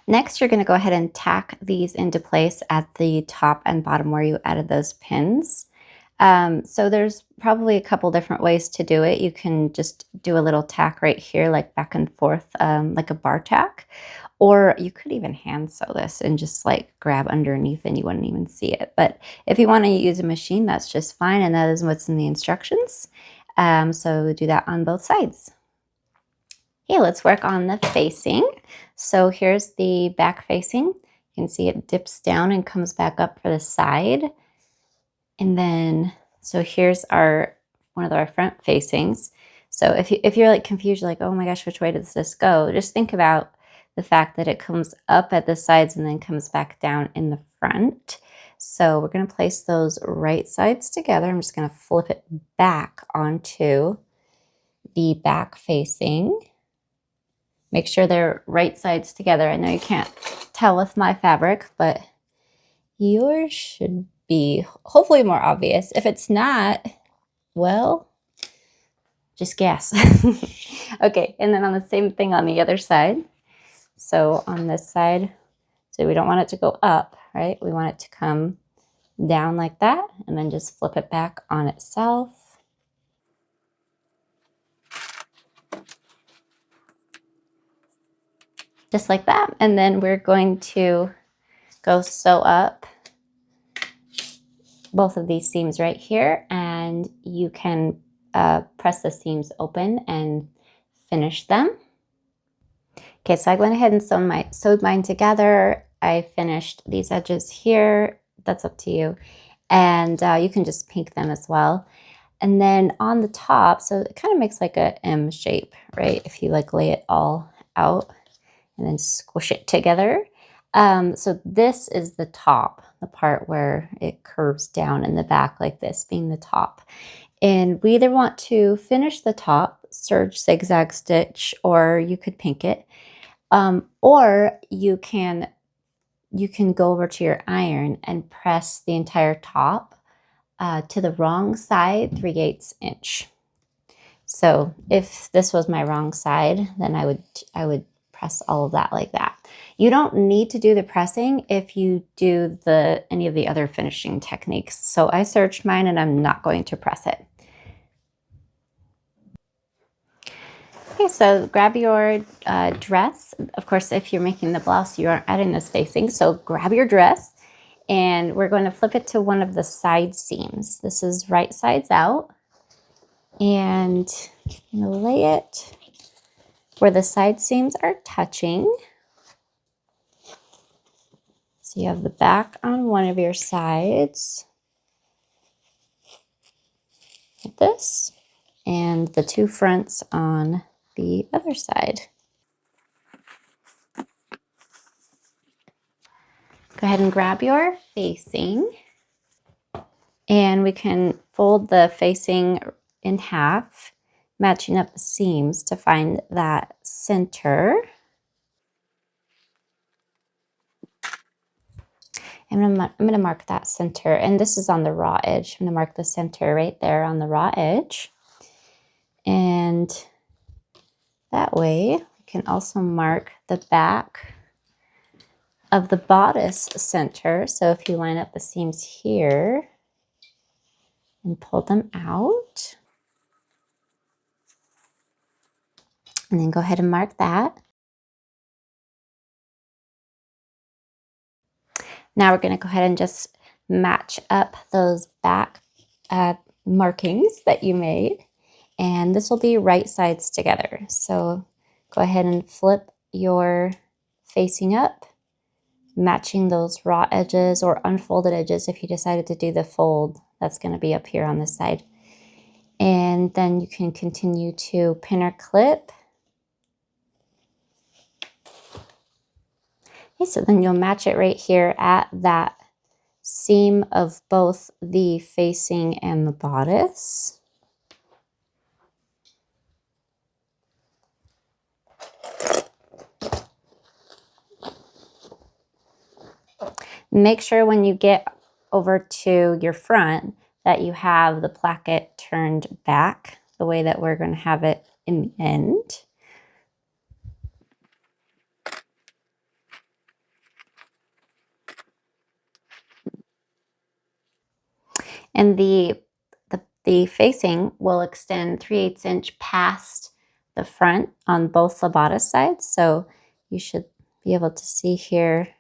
A: Next, you're going to go ahead and tack these into place at the top and bottom where you added those pins. So there's probably a couple different ways to do it. You can just do a little tack right here, like back and forth, like a bar tack. Or you could even hand sew this and just like grab underneath and you wouldn't even see it. But if you want to use a machine, that's just fine. And that is what's in the instructions. So do that on both sides. Okay, let's work on the facing. So here's the back facing. You can see it dips down and comes back up for the side. And then, so here's one of our front facings. So if you're like confused, like, oh my gosh, which way does this go? Just think about the fact that it comes up at the sides and then comes back down in the front. So we're going to place those right sides together. I'm just going to flip it back onto the back facing. Make sure they're right sides together. I know you can't tell with my fabric, but yours should be hopefully more obvious. If it's not, well, just guess. Okay, and then on the same thing on the other side. So on this side, so we don't want it to go up, right? We want it to come down like that, and then just flip it back on itself. Just like that. And then we're going to go sew up both of these seams right here, and you can press the seams open and finish them. Okay, so I went ahead and sewed mine together. I finished these edges here. That's up to you. And you can just pink them as well. And then on the top, so it kind of makes like a M shape, right? If you like lay it all out and then squish it together. So this is the top, the part where it curves down in the back like this, being the top. And we either want to finish the top, serge zigzag stitch, or you could pink it. Or you can go over to your iron and press the entire top to the wrong side 3/8 inch. So if this was my wrong side, then I would press all of that like that. You don't need to do the pressing if you do any of the other finishing techniques. So I serged mine and I'm not going to press it. Okay, so grab your dress. Of course, if you're making the blouse, you aren't adding this facing. So grab your dress and we're going to flip it to one of the side seams. This is right sides out. And I'm going to lay it where the side seams are touching. So you have the back on one of your sides, like this, and the two fronts on the other side. Go ahead and grab your facing, and we can fold the facing in half, matching up the seams to find that center. I'm gonna mark that center, and this is on the raw edge. I'm gonna mark the center right there on the raw edge. And that way we can also mark the back of the bodice center. So if you line up the seams here and pull them out, and then go ahead and mark that. Now we're going to go ahead and just match up those back markings that you made. And this will be right sides together. So go ahead and flip your facing up, matching those raw edges or unfolded edges if you decided to do the fold. That's going to be up here on this side. And then you can continue to pin or clip. Okay, so then you'll match it right here at that seam of both the facing and the bodice. Make sure when you get over to your front that you have the placket turned back the way that we're going to have it in the end. And the facing will extend 3/8 inch past the front on both the bodice sides. So you should be able to see here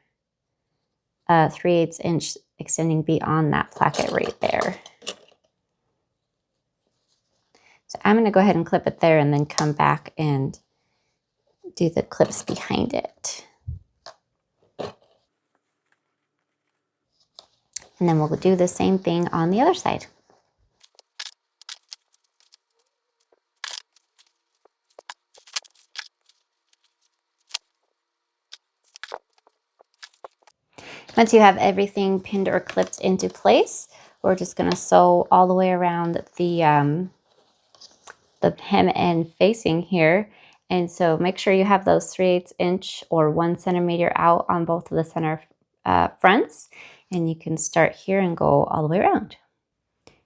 A: 3/8 inch extending beyond that placket right there. So I'm going to go ahead and clip it there and then come back and do the clips behind it. And then we'll do the same thing on the other side. Once you have everything pinned or clipped into place, we're just going to sew all the way around the hem and facing here. And so make sure you have those 3/8 inch or 1 centimeter out on both of the center fronts. And you can start here and go all the way around.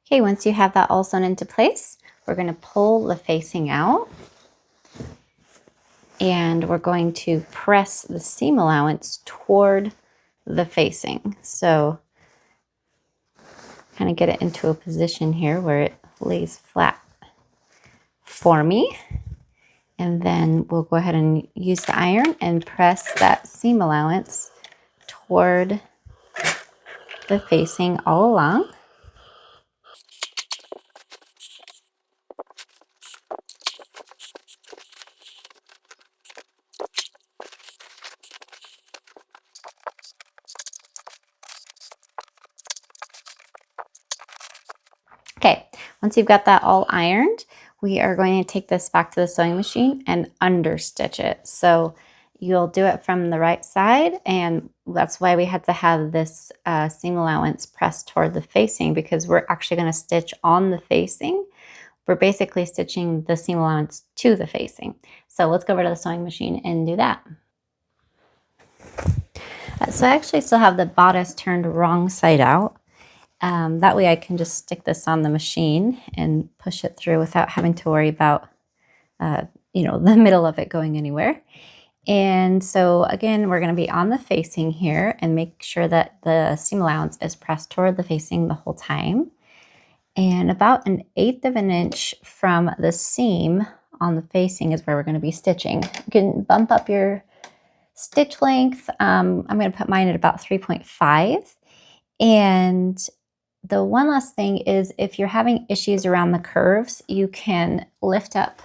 A: Okay, once you have that all sewn into place, we're going to pull the facing out. And we're going to press the seam allowance toward the facing. So kind of get it into a position here where it lays flat for me. And then we'll go ahead and use the iron and press that seam allowance toward the facing all along. Okay, once you've got that all ironed, we are going to take this back to the sewing machine and understitch it. So you'll do it from the right side, and that's why we had to have this seam allowance pressed toward the facing, because we're actually going to stitch on the facing. We're basically stitching the seam allowance to the facing. So let's go over to the sewing machine and do that. So I actually still have the bodice turned wrong side out. That way I can just stick this on the machine and push it through without having to worry about, you know, the middle of it going anywhere. And so again, we're going to be on the facing here and make sure that the seam allowance is pressed toward the facing the whole time. And about 1/8 of an inch from the seam on the facing is where we're going to be stitching. You can bump up your stitch length. I'm going to put mine at about 3.5. And the one last thing is, if you're having issues around the curves, you can lift up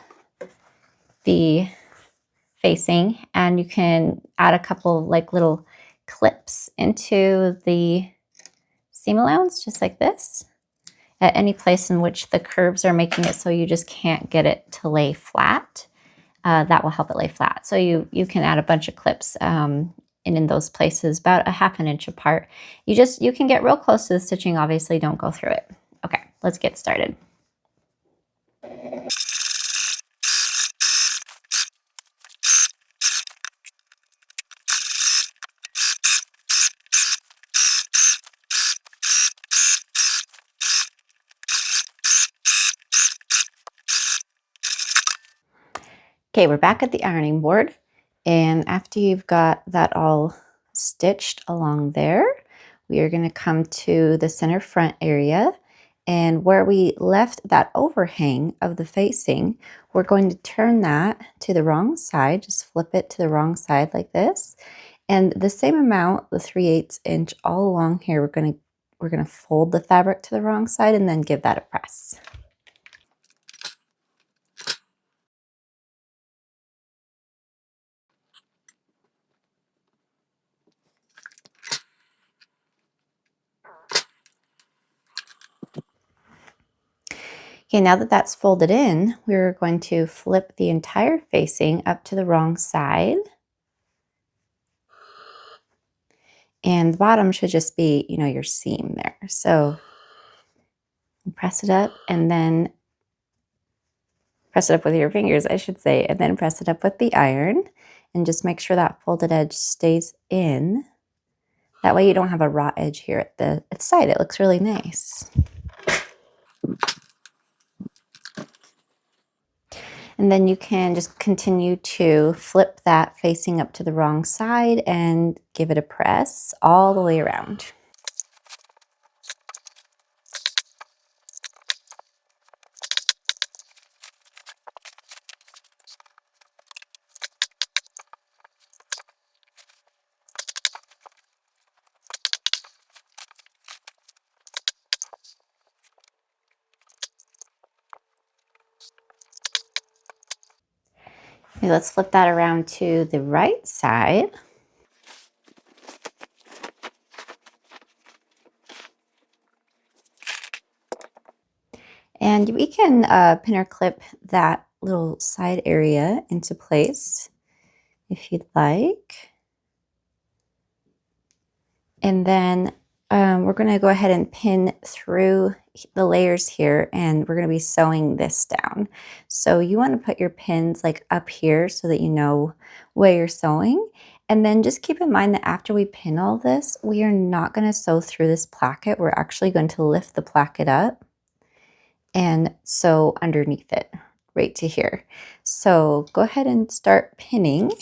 A: the facing and you can add a couple like little clips into the seam allowance, just like this, at any place in which the curves are making it so you just can't get it to lay flat. That will help it lay flat. So you can add a bunch of clips in those places, about 1/2 inch apart. You can get real close to the stitching, obviously don't go through it. Okay, let's get started. Okay, we're back at the ironing board, and after you've got that all stitched along there, we are going to come to the center front area, and where we left that overhang of the facing, we're going to turn that to the wrong side. Just flip it to the wrong side like this, and the same amount, the 3/8 inch all along here, we're going to fold the fabric to the wrong side and then give that a press. Okay, now that that's folded in, we're going to flip the entire facing up to the wrong side. And the bottom should just be, you know, your seam there. So press it up and then press it up with your fingers, I should say, and then press it up with the iron and just make sure that folded edge stays in. That way you don't have a raw edge here at the side. It looks really nice. And then you can just continue to flip that facing up to the wrong side and give it a press all the way around. Okay, let's flip that around to the right side. And we can pin or clip that little side area into place if you'd like. And then we're going to go ahead and pin through the layers here, and we're going to be sewing this down. So you want to put your pins like up here so that you know where you're sewing. And then just keep in mind that after we pin all this, we are not going to sew through this placket. We're actually going to lift the placket up and sew underneath it right to here. So go ahead and start pinning.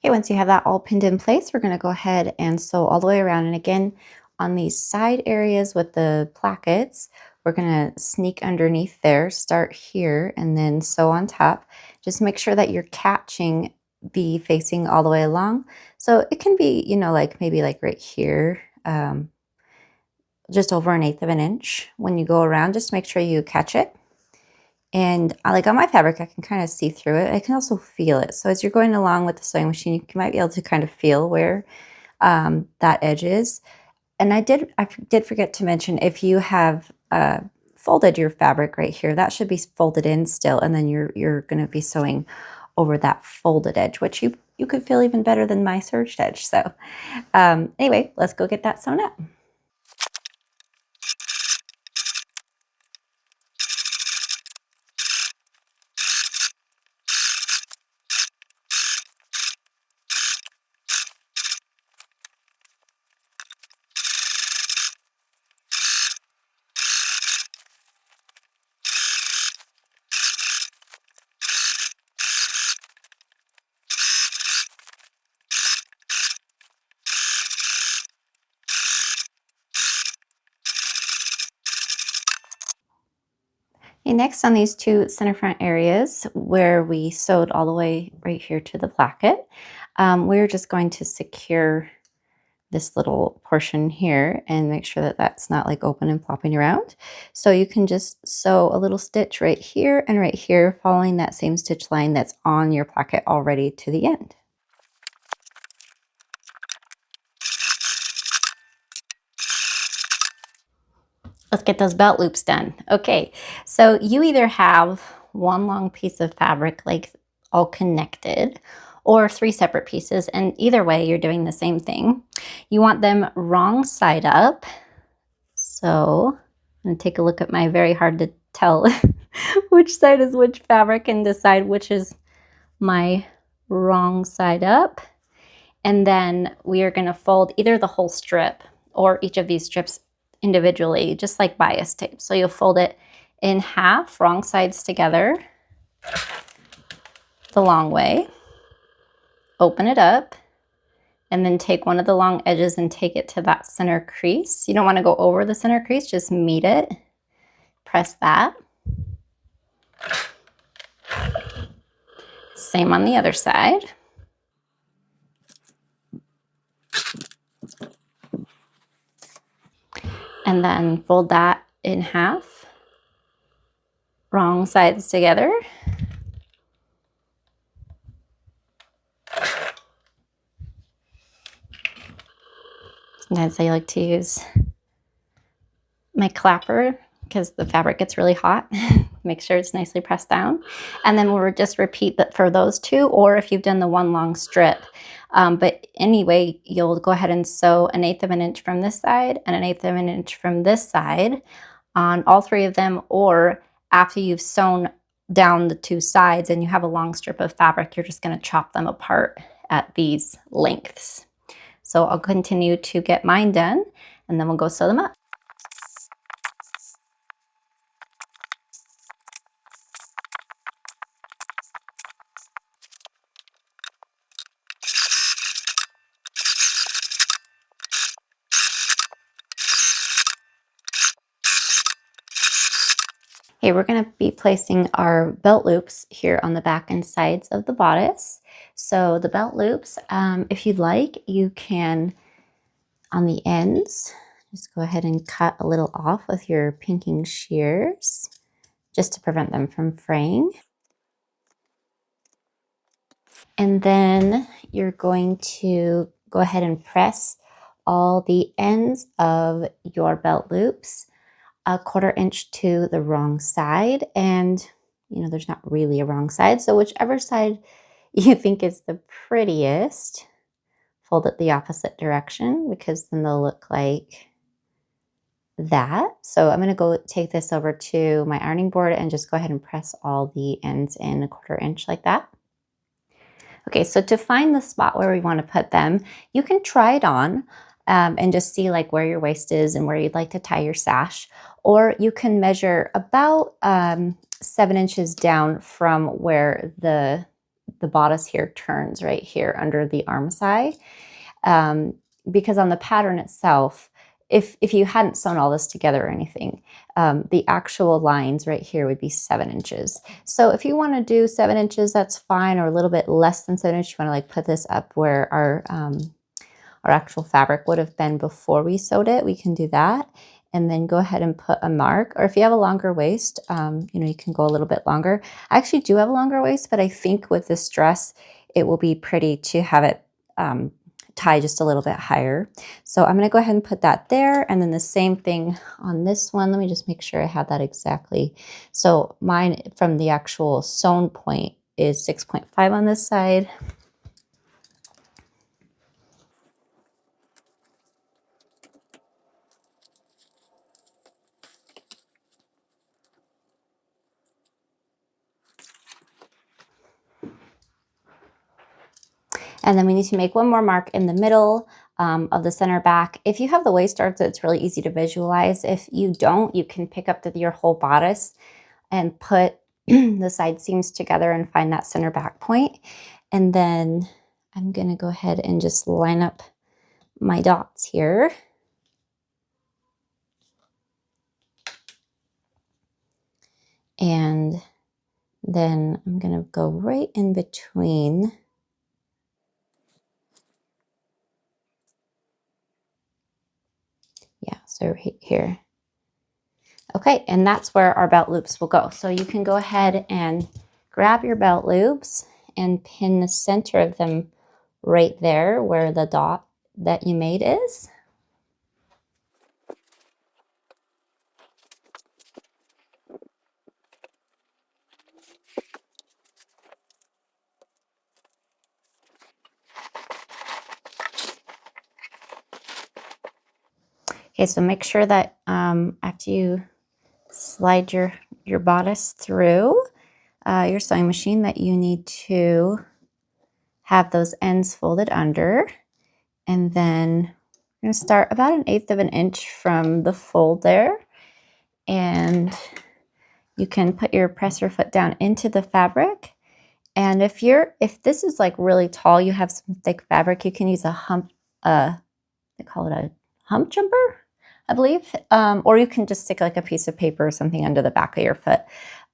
A: Okay, once you have that all pinned in place, we're going to go ahead and sew all the way around. And again, on these side areas with the plackets, we're going to sneak underneath there, start here, and then sew on top. Just make sure that you're catching the facing all the way along. So it can be, you know, like maybe like right here, just over 1/8 of an inch. When you go around, just make sure you catch it. And like on my fabric, I can kind of see through it. I can also feel it. So as you're going along with the sewing machine, you might be able to kind of feel where that edge is. And I did forget to mention, if you have folded your fabric right here, that should be folded in still. And then you're going to be sewing over that folded edge, which you could feel even better than my serged edge. So anyway, let's go get that sewn up. Okay, next on these two center front areas where we sewed all the way right here to the placket, we're just going to secure this little portion here and make sure that that's not like open and flopping around. So you can just sew a little stitch right here and right here, following that same stitch line that's on your placket already to the end. Let's get those belt loops done. Okay, so you either have one long piece of fabric like all connected, or 3 separate pieces, and either way you're doing the same thing. You want them wrong side up. So I'm going to take a look at my very hard to tell which side is which fabric and decide which is my wrong side up. And then we are going to fold either the whole strip or each of these strips individually, just like bias tape. So you'll fold it in half, wrong sides together, the long way, open it up, and then take one of the long edges and take it to that center crease. You don't want to go over the center crease, just meet it. Press that. Same on the other side. And then fold that in half, wrong sides together. Sometimes I like to use my clapper because the fabric gets really hot. Make sure it's nicely pressed down. And then we'll just repeat that for those two, or if you've done the one long strip. But anyway, you'll go ahead and sew 1/8 of an inch from this side and 1/8 of an inch from this side on all 3 of them, or after you've sewn down the 2 sides and you have a long strip of fabric, you're just going to chop them apart at these lengths. So I'll continue to get mine done, and then we'll go sew them up. Okay, we're going to be placing our belt loops here on the back and sides of the bodice. So the belt loops, if you'd like, you can, on the ends, just go ahead and cut a little off with your pinking shears, just to prevent them from fraying. And then you're going to go ahead and press all the ends of your belt loops 1/4 inch to the wrong side. And, you know, there's not really a wrong side. So whichever side you think is the prettiest, fold it the opposite direction, because then they'll look like that. So I'm going to go take this over to my ironing board and just go ahead and press all the ends in 1/4 inch like that. Okay, so to find the spot where we want to put them, you can try it on and just see like where your waist is and where you'd like to tie your sash. Or you can measure about 7 inches down from where the bodice here turns right here under the arm side. Because on the pattern itself, if you hadn't sewn all this together or anything, the actual lines right here would be 7 inches. So if you want to do 7 inches, that's fine, or a little bit less than 7 inches. You want to like put this up where our actual fabric would have been before we sewed it. We can do that. And then go ahead and put a mark. Or if you have a longer waist, you know, you can go a little bit longer. I actually do have a longer waist, but I think with this dress, it will be pretty to have it tie just a little bit higher. So I'm going to go ahead and put that there. And then the same thing on this one. Let me just make sure I have that exactly. So mine from the actual sewn point is 6.5 on this side. And then we need to make one more mark in the middle of the center back. If you have the waist darts, it's really easy to visualize. If you don't, you can pick up your whole bodice and put the side seams together and find that center back point. And then I'm going to go ahead and just line up my dots here. And then I'm going to go right in between. Yeah, so right here. Okay, and that's where our belt loops will go. So you can go ahead and grab your belt loops and pin the center of them right there where the dot that you made is. Okay, so make sure that after you slide your bodice through your sewing machine, that you need to have those ends folded under. And then we're going to start about 1/8 of an inch from the fold there. And you can put your presser foot down into the fabric. And if this is like really tall, you have some thick fabric, you can use a hump, they call it a hump jumper, I believe. Or you can just stick like a piece of paper or something under the back of your foot.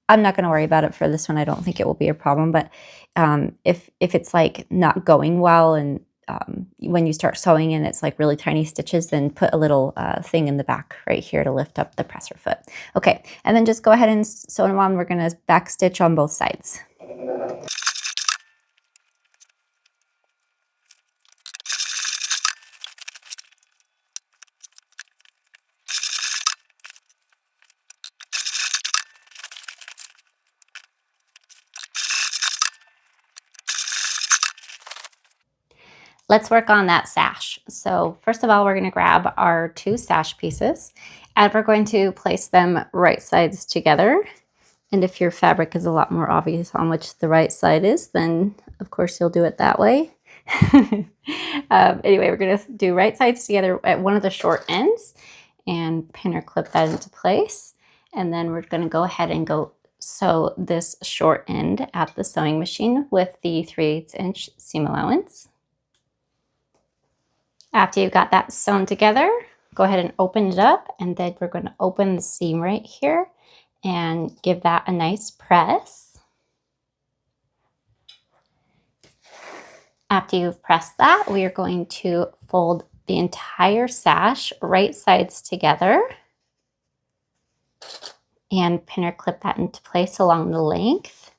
A: I'm not going to worry about it for this one. I don't think it will be a problem. But if it's like not going well, and when you start sewing and it's like really tiny stitches, then put a little thing in the back right here to lift up the presser foot. Okay, and then just go ahead and sew them on. We're going to back stitch on both sides. Let's work on that sash. So first of all, we're going to grab our 2 sash pieces and we're going to place them right sides together. And if your fabric is a lot more obvious on which the right side is, then of course you'll do it that way. Anyway, we're going to do right sides together at one of the short ends and pin or clip that into place. And then we're going to go ahead and go sew this short end at the sewing machine with the 3/8 inch seam allowance. After you've got that sewn together, go ahead and open it up, and then we're going to open the seam right here and give that a nice press. After you've pressed that, we are going to fold the entire sash right sides together and pin or clip that into place along the length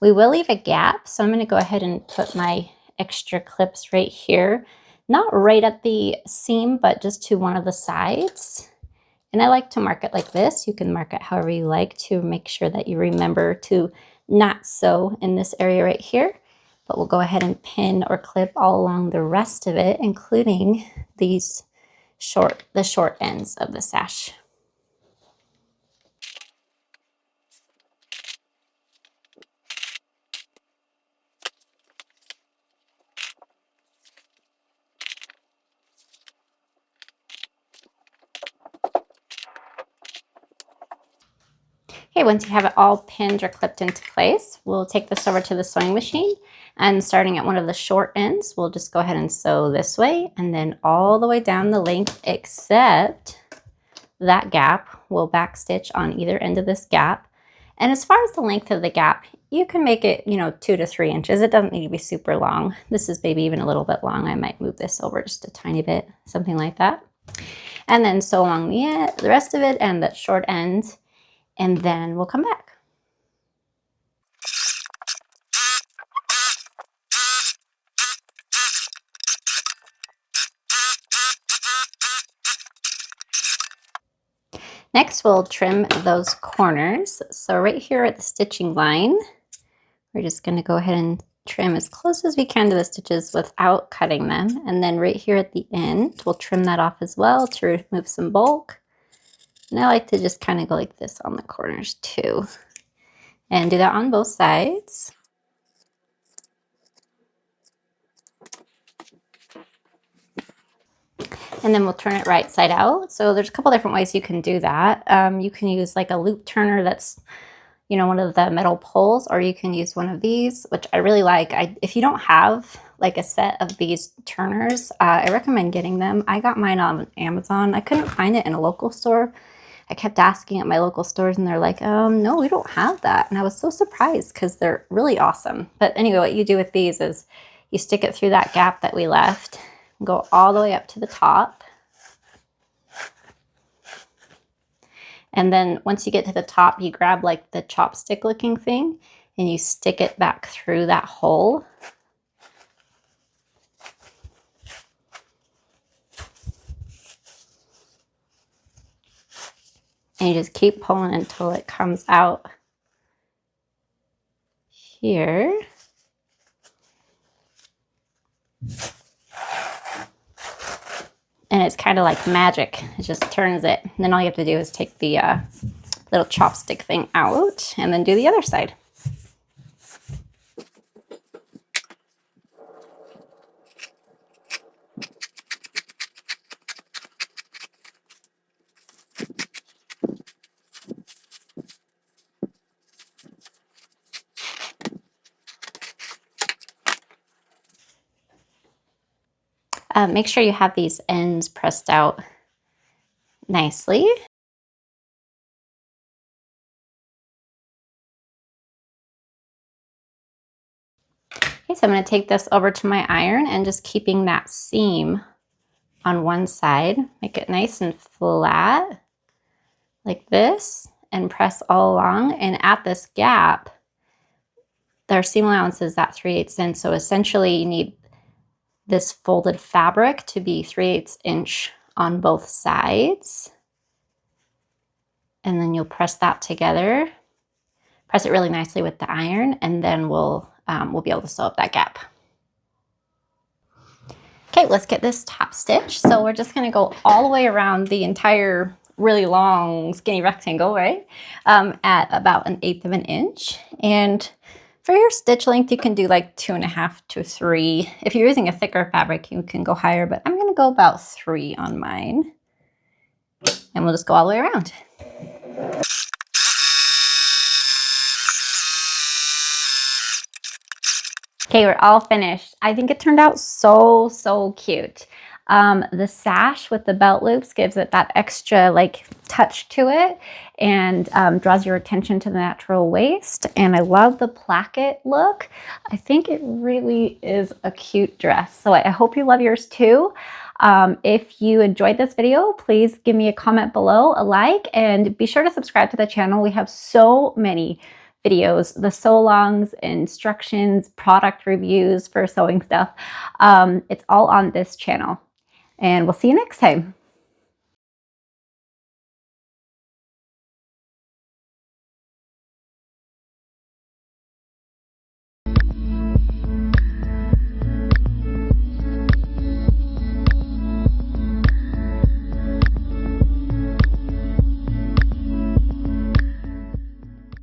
A: We will leave a gap, so I'm going to go ahead and put my extra clips right here. Not right at the seam, but just to one of the sides. And I like to mark it like this. You can mark it however you like to make sure that you remember to not sew in this area right here. But we'll go ahead and pin or clip all along the rest of it, including these the short ends of the sash. Okay, once you have it all pinned or clipped into place, we'll take this over to the sewing machine, and starting at one of the short ends, we'll just go ahead and sew this way and then all the way down the length except that gap. We'll backstitch on either end of this gap. And as far as the length of the gap, you can make it, 2 to 3 inches. It doesn't need to be super long. This is maybe even a little bit long. I might move this over just a tiny bit, something like that. And then sew along the rest of it and that short end, and then we'll come back. Next, we'll trim those corners. So right here at the stitching line, we're just going to go ahead and trim as close as we can to the stitches without cutting them. And then right here at the end, we'll trim that off as well to remove some bulk. And I like to just kind of go like this on the corners too. And do that on both sides. And then we'll turn it right side out. So there's a couple different ways you can do that. You can use like a loop turner that's, one of the metal poles, or you can use one of these, which I really like. If you don't have like a set of these turners, I recommend getting them. I got mine on Amazon. I couldn't find it in a local store. I kept asking at my local stores and they're like, no, we don't have that. And I was so surprised because they're really awesome. But anyway, what you do with these is you stick it through that gap that we left, go all the way up to the top. And then once you get to the top, you grab like the chopstick looking thing and you stick it back through that hole. And you just keep pulling until it comes out here. And it's kind of like magic. It just turns it. And then all you have to do is take the little chopstick thing out and then do the other side. Make sure you have these ends pressed out nicely. Okay, so I'm going to take this over to my iron and just keeping that seam on one side, make it nice and flat like this and press all along. And at this gap, their seam allowance is at 3/8 inch. So essentially you need this folded fabric to be 3/8 inch on both sides. And then you'll press that together, press it really nicely with the iron, and then we'll be able to sew up that gap. Okay, let's get this top stitch. So we're just gonna go all the way around the entire really long skinny rectangle, right? At about 1/8 of an inch. And for your stitch length, you can do like 2.5 to 3. If you're using a thicker fabric, you can go higher, but I'm gonna go about 3 on mine. And we'll just go all the way around. Okay, we're all finished. I think it turned out so cute. The sash with the belt loops gives it that extra like touch to it and draws your attention to the natural waist. And I love the placket look. I think it really is a cute dress. So I hope you love yours too. If you enjoyed this video, please give me a comment below, a like, and be sure to subscribe to the channel. We have so many
B: videos, the sew-alongs, instructions, product reviews for sewing stuff. It's all on this channel. And we'll see you next time.